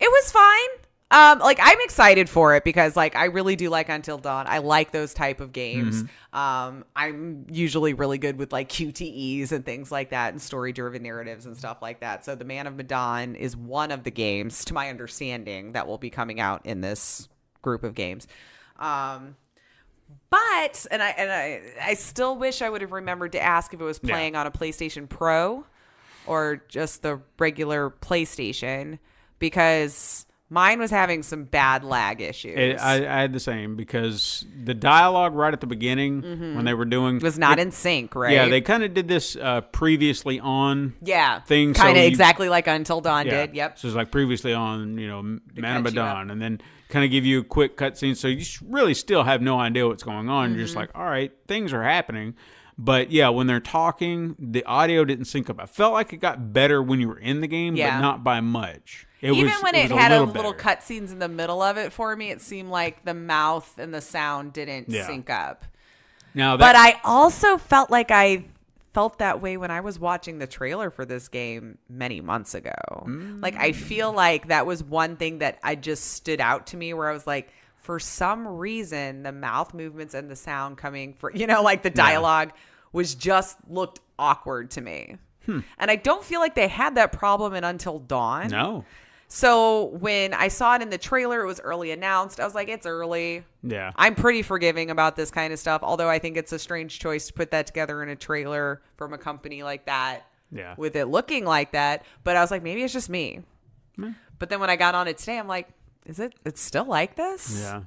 was fine. Like I'm excited for it because like I really do like Until Dawn. I like those type of games. I'm usually really good with like QTEs and things like that and story driven narratives and stuff like that. So the Man of Medan is one of the games, to my understanding, that will be coming out in this group of games. But I still wish I would have remembered to ask if it was playing on a PlayStation Pro or just the regular PlayStation, because mine was having some bad lag issues. I had the same, because the dialogue right at the beginning when they were doing... was not in sync, right? Yeah, they kind of did this previously on thing. Kind of exactly like Until Dawn did. Yep. So it's like previously on, Man of Medan, and then kind of give you a quick cutscene. So you really still have no idea what's going on. You're just like, all right, things are happening. But yeah, when they're talking, the audio didn't sync up. I felt like it got better when you were in the game, but not by much. Even when it had a little cutscenes in the middle of it for me, it seemed like the mouth and the sound didn't sync up. But I also felt like I felt that way when I was watching the trailer for this game many months ago. Like, I feel like that was one thing that I just stood out to me, where I was like, for some reason, the mouth movements and the sound coming for, like the dialogue was just looked awkward to me. And I don't feel like they had that problem in Until Dawn. No. So when I saw it in the trailer, it was early announced. I was like, it's early. Yeah. I'm pretty forgiving about this kind of stuff, although I think it's a strange choice to put that together in a trailer from a company like that. Yeah. With it looking like that. But I was like, maybe it's just me. But then when I got on it today, I'm like, it's still like this? Yeah.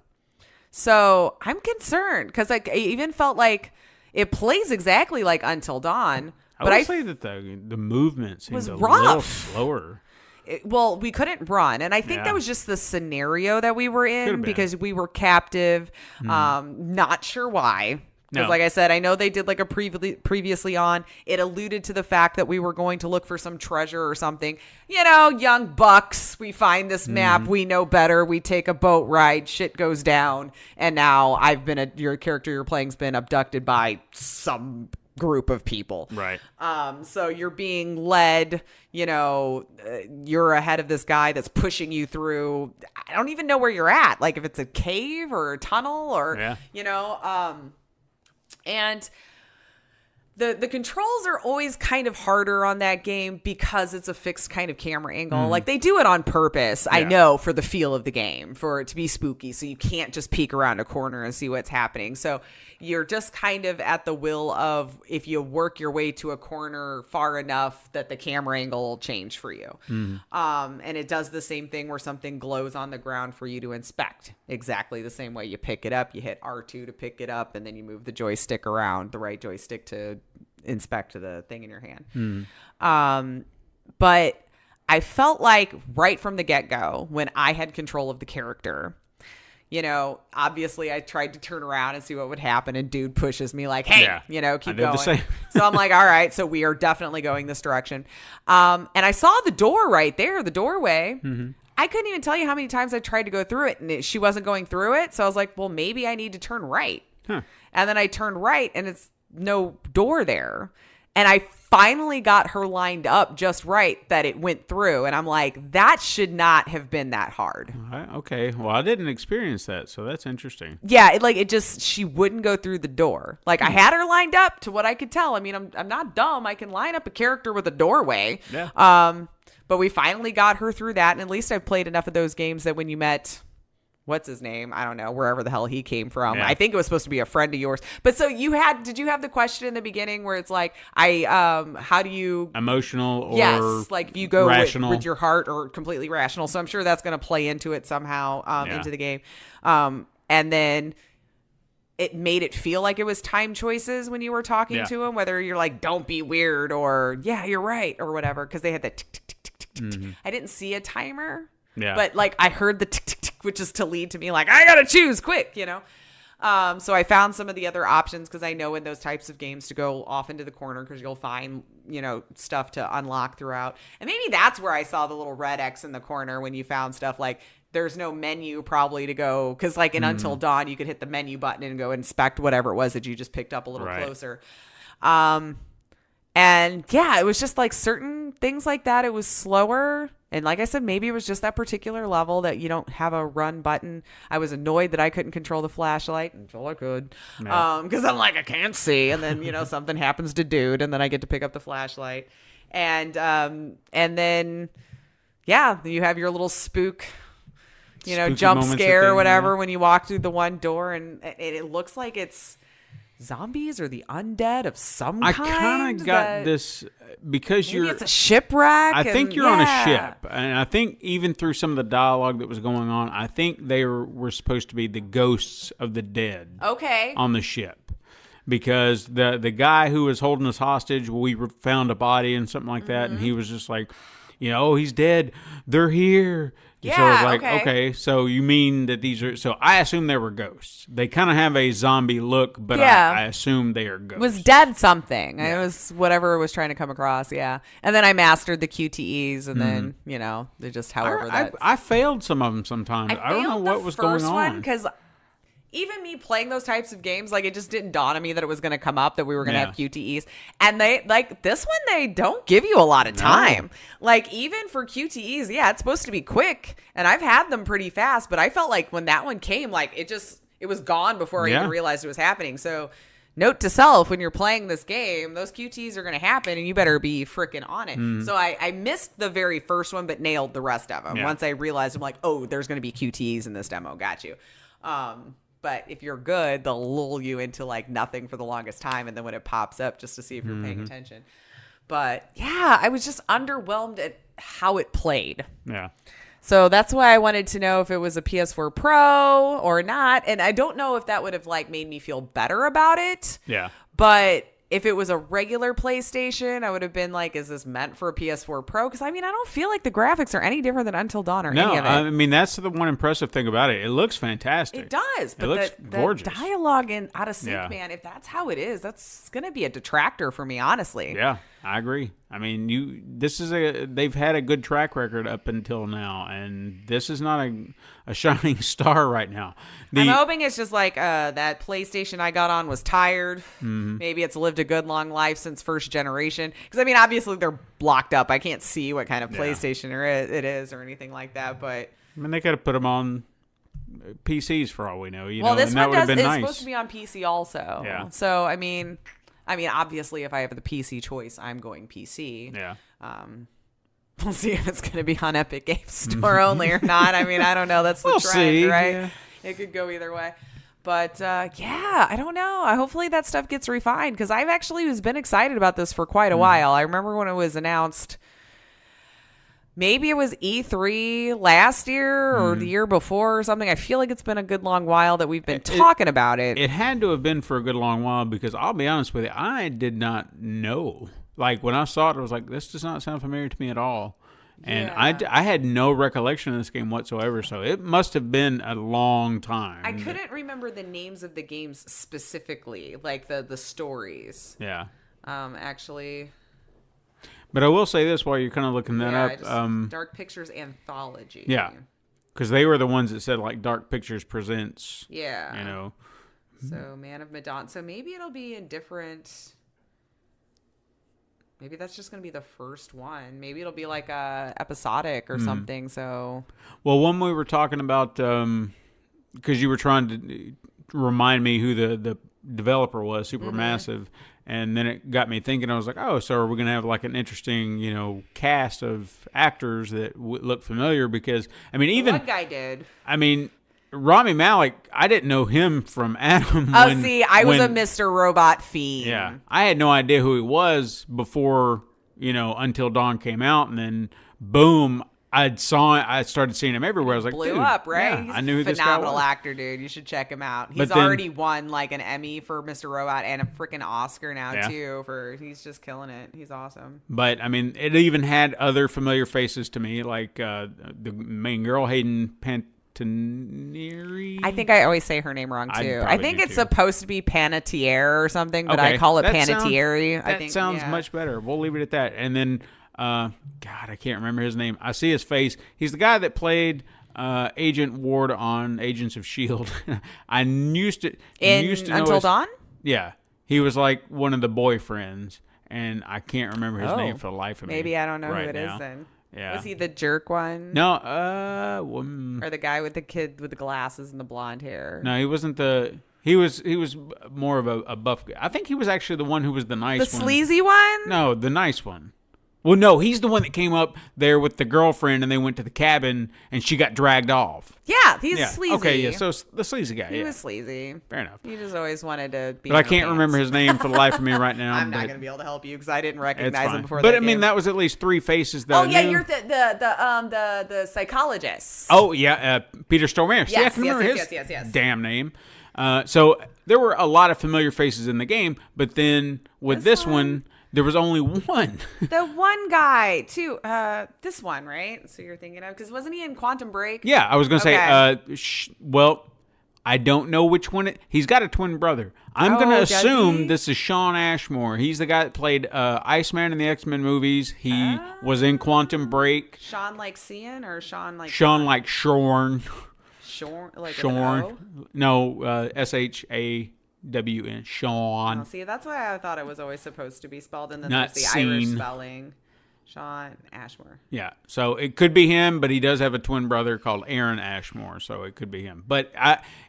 So I'm concerned, because like I even felt like it plays exactly like Until Dawn. I would say that the movement seems a rough. little slower. Well, we couldn't run, and I think that was just the scenario that we were in, because we were captive. Not sure why. Because like I said, I know they did like a previously on. It alluded to the fact that we were going to look for some treasure or something. Young bucks. We find this map. We know better. We take a boat ride. Shit goes down. And now your character you're playing's been abducted by some group of people. Right. So you're being led, you're ahead of this guy that's pushing you through. I don't even know where you're at. Like if it's a cave or a tunnel or, and the controls are always kind of harder on that game because it's a fixed kind of camera angle. Like they do it on purpose, I know, for the feel of the game, for it to be spooky. So you can't just peek around a corner and see what's happening. So you're just kind of at the will of, if you work your way to a corner far enough, that the camera angle will change for you. And it does the same thing where something glows on the ground for you to inspect. Exactly the same way you pick it up. You hit R2 to pick it up, and then you move the joystick around, the right joystick, to inspect the thing in your hand. But I felt like right from the get-go, when I had control of the character, obviously I tried to turn around and see what would happen, and dude pushes me like, hey, keep going. So I'm like, all right, so we are definitely going this direction. And I saw the door right there, the doorway. I I couldn't even tell you how many times I tried to go through it and she wasn't going through it. So I was like, well, maybe I need to turn right. And then I turned right and it's no door there. And I finally got her lined up just right that it went through. And I'm like, that should not have been that hard. Okay. Well, I didn't experience that, so that's interesting. Yeah, she wouldn't go through the door. Like, I had her lined up to what I could tell. I mean, I'm not dumb. I can line up a character with a doorway. Yeah. But we finally got her through that. And at least I've played enough of those games that when you met... what's his name? I don't know, wherever the hell he came from. Yeah. I think it was supposed to be a friend of yours. But so did you have the question in the beginning where it's like, how do you... emotional or yes, like if you go with your heart or completely rational. So I'm sure that's going to play into it somehow into the game. And then it made it feel like it was time choices when you were talking to him, whether you're like, don't be weird or yeah, you're right or whatever. Because they had that tick, tick, tick, tick, tick, tick. I didn't see a timer. Yeah. But like I heard the tick, tick, tick, which is to lead to me like, I got to choose quick, you know? So I found some of the other options because I know in those types of games to go off into the corner because you'll find, stuff to unlock throughout. And maybe that's where I saw the little red X in the corner when you found stuff like there's no menu probably to go. Because like in Until Dawn, you could hit the menu button and go inspect whatever it was that you just picked up a little closer. And yeah, it was just like certain things like that. It was slower. And like I said, maybe it was just that particular level that you don't have a run button. I was annoyed that I couldn't control the flashlight until I could. Because I'm like, I can't see. And then, something happens to dude. And then I get to pick up the flashlight. And then, yeah, you have your little spook, Spooky jump scare or whatever yeah. when you walk through the one door. And it looks like it's zombies or the undead of some kind. I kind of got this because maybe it's a shipwreck. I think you're on a ship, and I think even through some of the dialogue that was going on, I think they were supposed to be the ghosts of the dead. Okay. On the ship, because the guy who was holding us hostage, we found a body and something like that, and he was just like, oh, he's dead. They're here. Yeah, so I was like, okay, so you mean that these are... So I assume they were ghosts. They kind of have a zombie look, but I assume they are ghosts. Was dead something. Yeah. It was whatever it was trying to come across, yeah. And then I mastered the QTEs, and then, they just however that... I failed some of them sometimes. I don't know what was going on. Because even me playing those types of games, like, it just didn't dawn on me that it was going to come up, that we were going to have QTEs. And they, like, this one, they don't give you a lot of time. No. Like, even for QTEs, yeah, it's supposed to be quick. And I've had them pretty fast, but I felt like when that one came, like, it was gone before I even realized it was happening. So, note to self, when you're playing this game, those QTEs are going to happen, and you better be freaking on it. So I missed the very first one, but nailed the rest of them. Yeah. Once I realized, I'm like, oh, there's going to be QTEs in this demo. Got you. But if you're good, they'll lull you into like nothing for the longest time. And then when it pops up, just to see if you're paying attention. But yeah, I was just underwhelmed at how it played. Yeah. So that's why I wanted to know if it was a PS4 Pro or not. And I don't know if that would have like made me feel better about it. Yeah. But if it was a regular PlayStation, I would have been like, is this meant for a PS4 Pro? Because, I mean, I don't feel like the graphics are any different than Until Dawn or any of it. I mean, that's the one impressive thing about it. It looks fantastic. It does. But it looks gorgeous. The dialogue in Out of Sync, man, if that's how it is, that's going to be a detractor for me, honestly. Yeah, I agree. I mean, they've had a good track record up until now, and this is not a shining star right now. I'm hoping it's just like that PlayStation I got on was tired. Maybe it's lived a good long life since first generation. Because, I mean, obviously they're blocked up. I can't see what kind of PlayStation it is or anything like that. But I mean, they could have put them on PCs for all we know. This one is nice. Supposed to be on PC also. Yeah. So, I mean, obviously, if I have the PC choice, I'm going PC. Yeah. We'll see if it's going to be on Epic Games Store only or not. I mean, I don't know. That's the trend, see. right? Yeah. It could go either way. But, I don't know. Hopefully that stuff gets refined because I've actually been excited about this for quite a while. I remember when it was announced. Maybe it was E3 last year or the year before or something. I feel like it's been a good long while that we've been talking about it. It had to have been for a good long while because I'll be honest with you, I did not know. Like when I saw it, I was like, this does not sound familiar to me at all. And I had no recollection of this game whatsoever, so it must have been a long time. I couldn't remember the names of the games specifically, like the stories. Yeah. Actually... But I will say this while you're kind of looking that up. Dark Pictures Anthology. Yeah. Because they were the ones that said, like, Dark Pictures presents. Yeah. You know. So, Man of Medan. So, maybe it'll be a different... Maybe that's just going to be the first one. Maybe it'll be like a episodic or something. So... Well, when we were talking about... Because you were trying to remind me who the developer was, Supermassive. And then it got me thinking. I was like, oh, so are we going to have like an interesting, cast of actors that look familiar? Because, I mean, even... One guy did. I mean, Rami Malek, I didn't know him from Adam. I was a Mr. Robot fiend. Yeah. I had no idea who he was before, Until Dawn came out. And then, boom, I started seeing him everywhere. I was like, blew dude, up, right? Yeah, He's I knew who this guy was. Phenomenal actor, dude. You should check him out. He's already won like an Emmy for Mr. Robot and a freaking Oscar now too. He's just killing it. He's awesome. But I mean, it even had other familiar faces to me, like the main girl, Hayden Panettiere. I think I always say her name wrong too. I think it's supposed to be Panettiere or something, but I call it Panettiere. That sounds much better. We'll leave it at that. And then. God, I can't remember his name. I see his face. He's the guy that played Agent Ward on Agents of S.H.I.E.L.D. I used to know Until Dawn? Yeah. He was like one of the boyfriends, and I can't remember his name for the life of me. Maybe I don't know right who it now. is then. Yeah. Was he the jerk one? No, or the guy with the kid with the glasses and the blonde hair? No, he wasn't the... He was more of a buff guy. I think he was actually the one who was the nice one. The sleazy one? No, the nice one. Well, no, he's the one that came up there with the girlfriend, and they went to the cabin, and she got dragged off. Yeah, he's sleazy. Okay, yeah, so the sleazy guy. He was sleazy. Fair enough. He just always wanted to be. But I can't remember his name for the life of me right now. I'm not going to be able to help you because I didn't recognize him before. But I mean, that was at least three faces that I knew. You're the psychologist. Oh yeah, Peter Stormare. Yes, I can remember his damn name. So there were a lot of familiar faces in the game, but then with this one there was only one. The one guy, too. This one, right? So you're thinking of... Because wasn't he in Quantum Break? Yeah, I was going to say... well, I don't know which one... He's got a twin brother. I'm going to assume this is Shawn Ashmore. He's the guy that played Iceman in the X-Men movies. He was in Quantum Break. Sean like Cian or Sean like... Sean like Shorn. Shorn? Like Shorn. No, S-H-A... W-N, Sean. Oh, see, that's why I thought it was always supposed to be spelled, and then Not there's the Irish spelling. Sean Ashmore. Yeah, so it could be him, but he does have a twin brother called Aaron Ashmore, so it could be him. But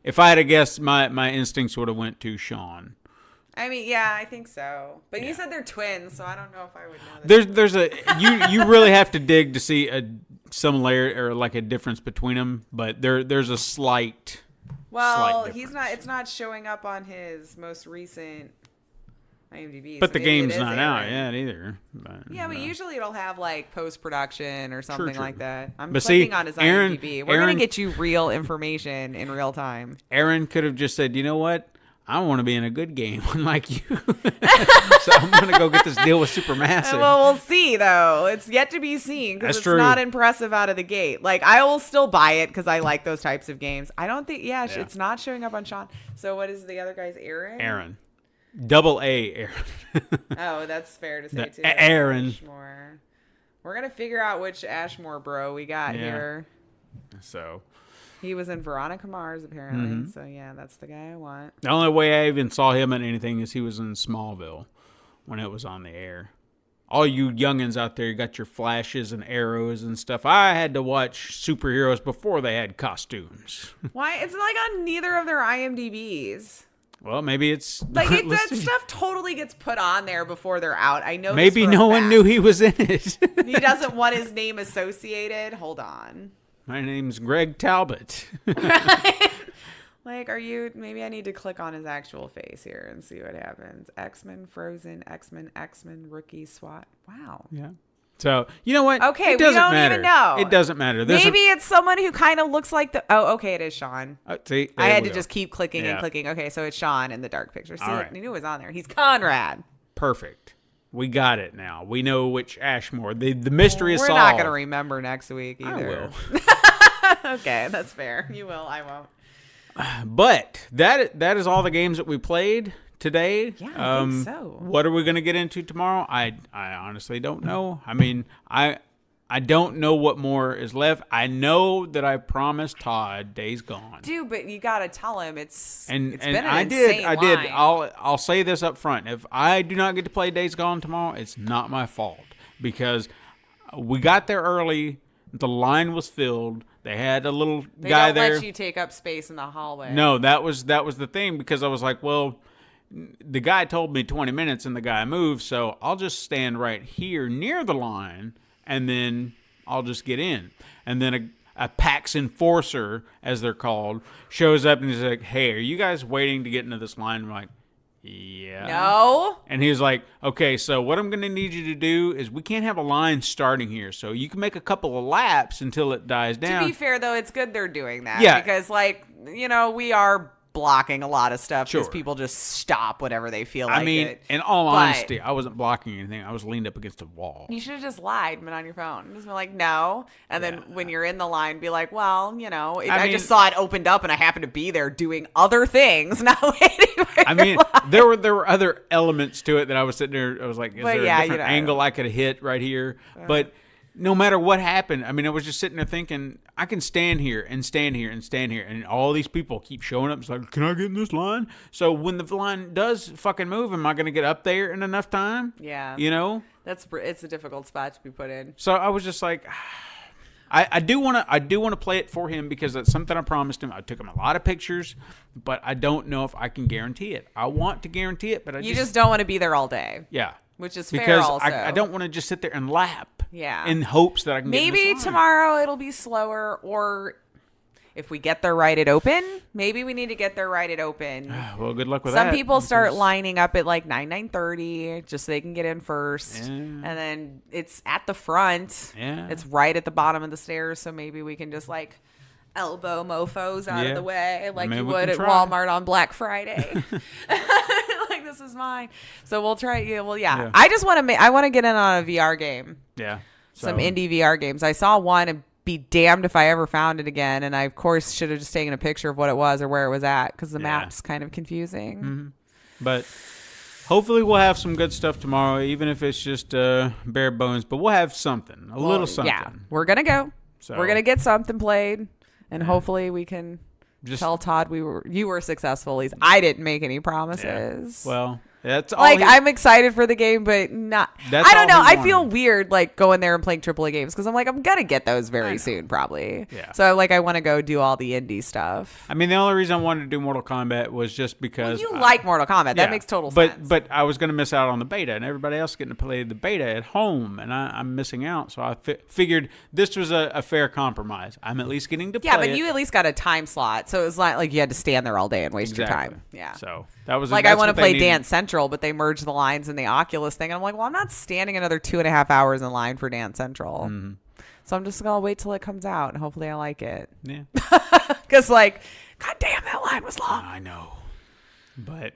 if I had to guess, my instincts would have went to Sean. I mean, yeah, I think so. But you said they're twins, so I don't know if I would know that. There's a you really have to dig to see some layer or like a difference between them, but there's a slight. Well, it's not showing up on his most recent IMDb. But the game's not out yet either. But usually it'll have like post-production or something like that. I'm but clicking on his IMDb. We're going to get you real information in real time. Aaron could have just said, you know what? I want to be in a good game, unlike you. So I'm going to go get this deal with Supermassive. Well, we'll see, though. It's yet to be seen because it's not impressive out of the gate. Like, I will still buy it because I like those types of games. I don't think, it's not showing up on Sean. So what is the other guy's, Aaron? Aaron. Double A, Aaron. Oh, that's fair to say, too. Aaron. Ashmore. We're going to figure out which Ashmore bro we got here. So... He was in Veronica Mars, apparently. Mm-hmm. So, yeah, that's the guy I want. The only way I even saw him in anything is he was in Smallville when it was on the air. All you youngins out there, you got your flashes and arrows and stuff. I had to watch superheroes before they had costumes. Why? It's like on neither of their IMDb's. Well, maybe it's... Like, that stuff totally gets put on there before they're out. I know. Maybe no one knew he was in it. He doesn't want his name associated. Hold on. My name's Greg Talbot. Like, maybe I need to click on his actual face here and see what happens. X-Men, Frozen, X-Men, Rookie, SWAT. Wow. Yeah. So, you know what? Okay, it doesn't we don't matter. even know. It doesn't matter. Maybe it's someone who kind of looks like the... Oh, okay, it is Sean. See, I had to just keep clicking and clicking. Okay, so it's Sean in the Dark Picture. See, I knew it was on there. He's Conrad. Perfect. We got it now. We know which Ashmore. The mystery is solved. We're not going to remember next week either. I will. Okay, that's fair. You will. I won't. But that is all the games that we played today. Yeah, I think so. What are we going to get into tomorrow? I honestly don't know. I mean, I don't know what more is left. I know that I promised Todd Days Gone. Dude, but you got to tell him it's been an I insane did. line. I'll say this up front. If I do not get to play Days Gone tomorrow, it's not my fault because we got there early. The line was filled. They had a little guy there. They don't let you take up space in the hallway. No, that was the thing because I was like, well, the guy told me 20 minutes and the guy moved, so I'll just stand right here near the line and then I'll just get in. And then a PAX enforcer, as they're called, shows up and he's like, hey, are you guys waiting to get into this line? I'm like, yeah. No. And he was like, okay, so what I'm going to need you to do is we can't have a line starting here. So you can make a couple of laps until it dies down. To be fair, though, it's good they're doing that. Yeah. Because, we are blocking a lot of stuff because Sure. people just stop whatever they feel like. I mean, it. in all But honesty, I wasn't blocking anything. I was leaned up against a wall. you should have just lied and been on your phone. Just been like, no. And then when you're in the line, be like, well, I just saw it opened up and I happened to be there doing other things, not waiting for I mean, there were other elements to it that I was sitting there. I was like, is But there yeah, a different angle I could hit right here? But no matter what happened, I mean, I was just sitting there thinking, I can stand here and stand here and stand here, and all these people keep showing up. It's like, can I get in this line? So when the line does fucking move, am I going to get up there in enough time? Yeah. It's a difficult spot to be put in. So I was just like, I do want to play it for him because that's something I promised him. I took him a lot of pictures, but I don't know if I can guarantee it. I want to guarantee it, but You just don't want to be there all day. yeah. Which is fair because also. I don't want to just sit there and lap. Yeah. In hopes that I can get in Maybe this line. tomorrow it'll be slower, or if we get there right at open, maybe we need to get there right at open. Well, good luck with that. Some people start lining up at like 9:30 just so they can get in first. Yeah. And then it's at the front. Yeah. It's right at the bottom of the stairs, so maybe we can just like elbow mofos out of the way like Maybe you we would can at try. Walmart on Black Friday. Like, this is mine. So we'll try. Yeah, well, yeah. Yeah. I just want to I want to get in on a VR game. Yeah. Some indie VR games. I saw one and be damned if I ever found it again. And I, of course, should have just taken a picture of what it was or where it was at because the map's kind of confusing. Mm-hmm. But hopefully we'll have some good stuff tomorrow, even if it's just bare bones. But we'll have something, a little something. Yeah, we're going to go. So- We're going to get something played. And hopefully we can Just tell Todd you were successful. At least I didn't make any promises. Well, that's all. Like, I'm excited for the game, but not. That's I don't all know. he I feel wanted. weird like going there and playing AAA games because I'm like, I'm gonna get those very soon, probably. Yeah. So like, I want to go do all the indie stuff. I mean, the only reason I wanted to do Mortal Kombat was just because You like Mortal Kombat? That yeah, makes total but, sense. But I was going to miss out on the beta, and everybody else getting to play the beta at home, and I'm missing out. So I figured this was a fair compromise. I'm at least getting to play yeah, but it. you at least got a time slot, so it was not like you had to stand there all day and waste your time. Yeah. So that was Like, that's I want to what they play needed. Dance Central, but they merged the lines in the Oculus thing. And I'm like, well, I'm not standing another 2.5 hours in line for Dance Central. Mm-hmm. So I'm just going to wait till it comes out, and hopefully I like it. Yeah, Because, like, God damn, that line was long. I know. But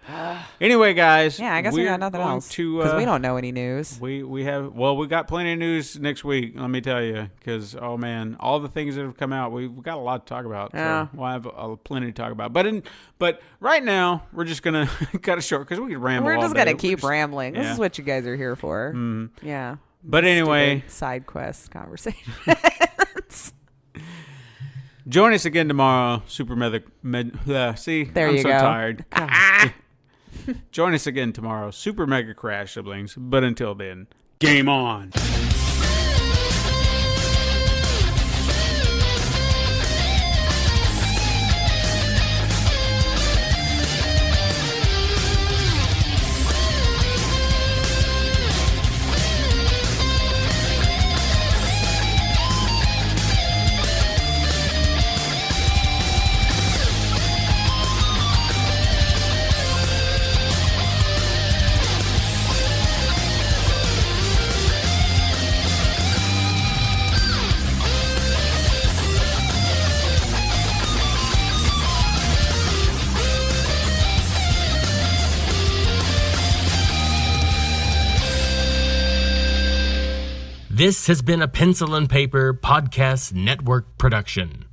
anyway, guys. Yeah, I guess we we're got nothing going else. to, Because we don't know any news. We got plenty of news next week. Let me tell you, because oh man, all the things that have come out, we've got a lot to talk about. Yeah. So we'll have plenty to talk about. But right now, we're just gonna cut it short because we could ramble. We're all just day. going to keep We're just- rambling. This yeah. is what you guys are here for. Yeah. But anyway, Stupid side quest conversation. join us again tomorrow. Super see, There I'm you so go. tired. Join us again tomorrow. Super Mega Crash, siblings. But until then, game on. This has been a Pencil and Paper Podcast Network production.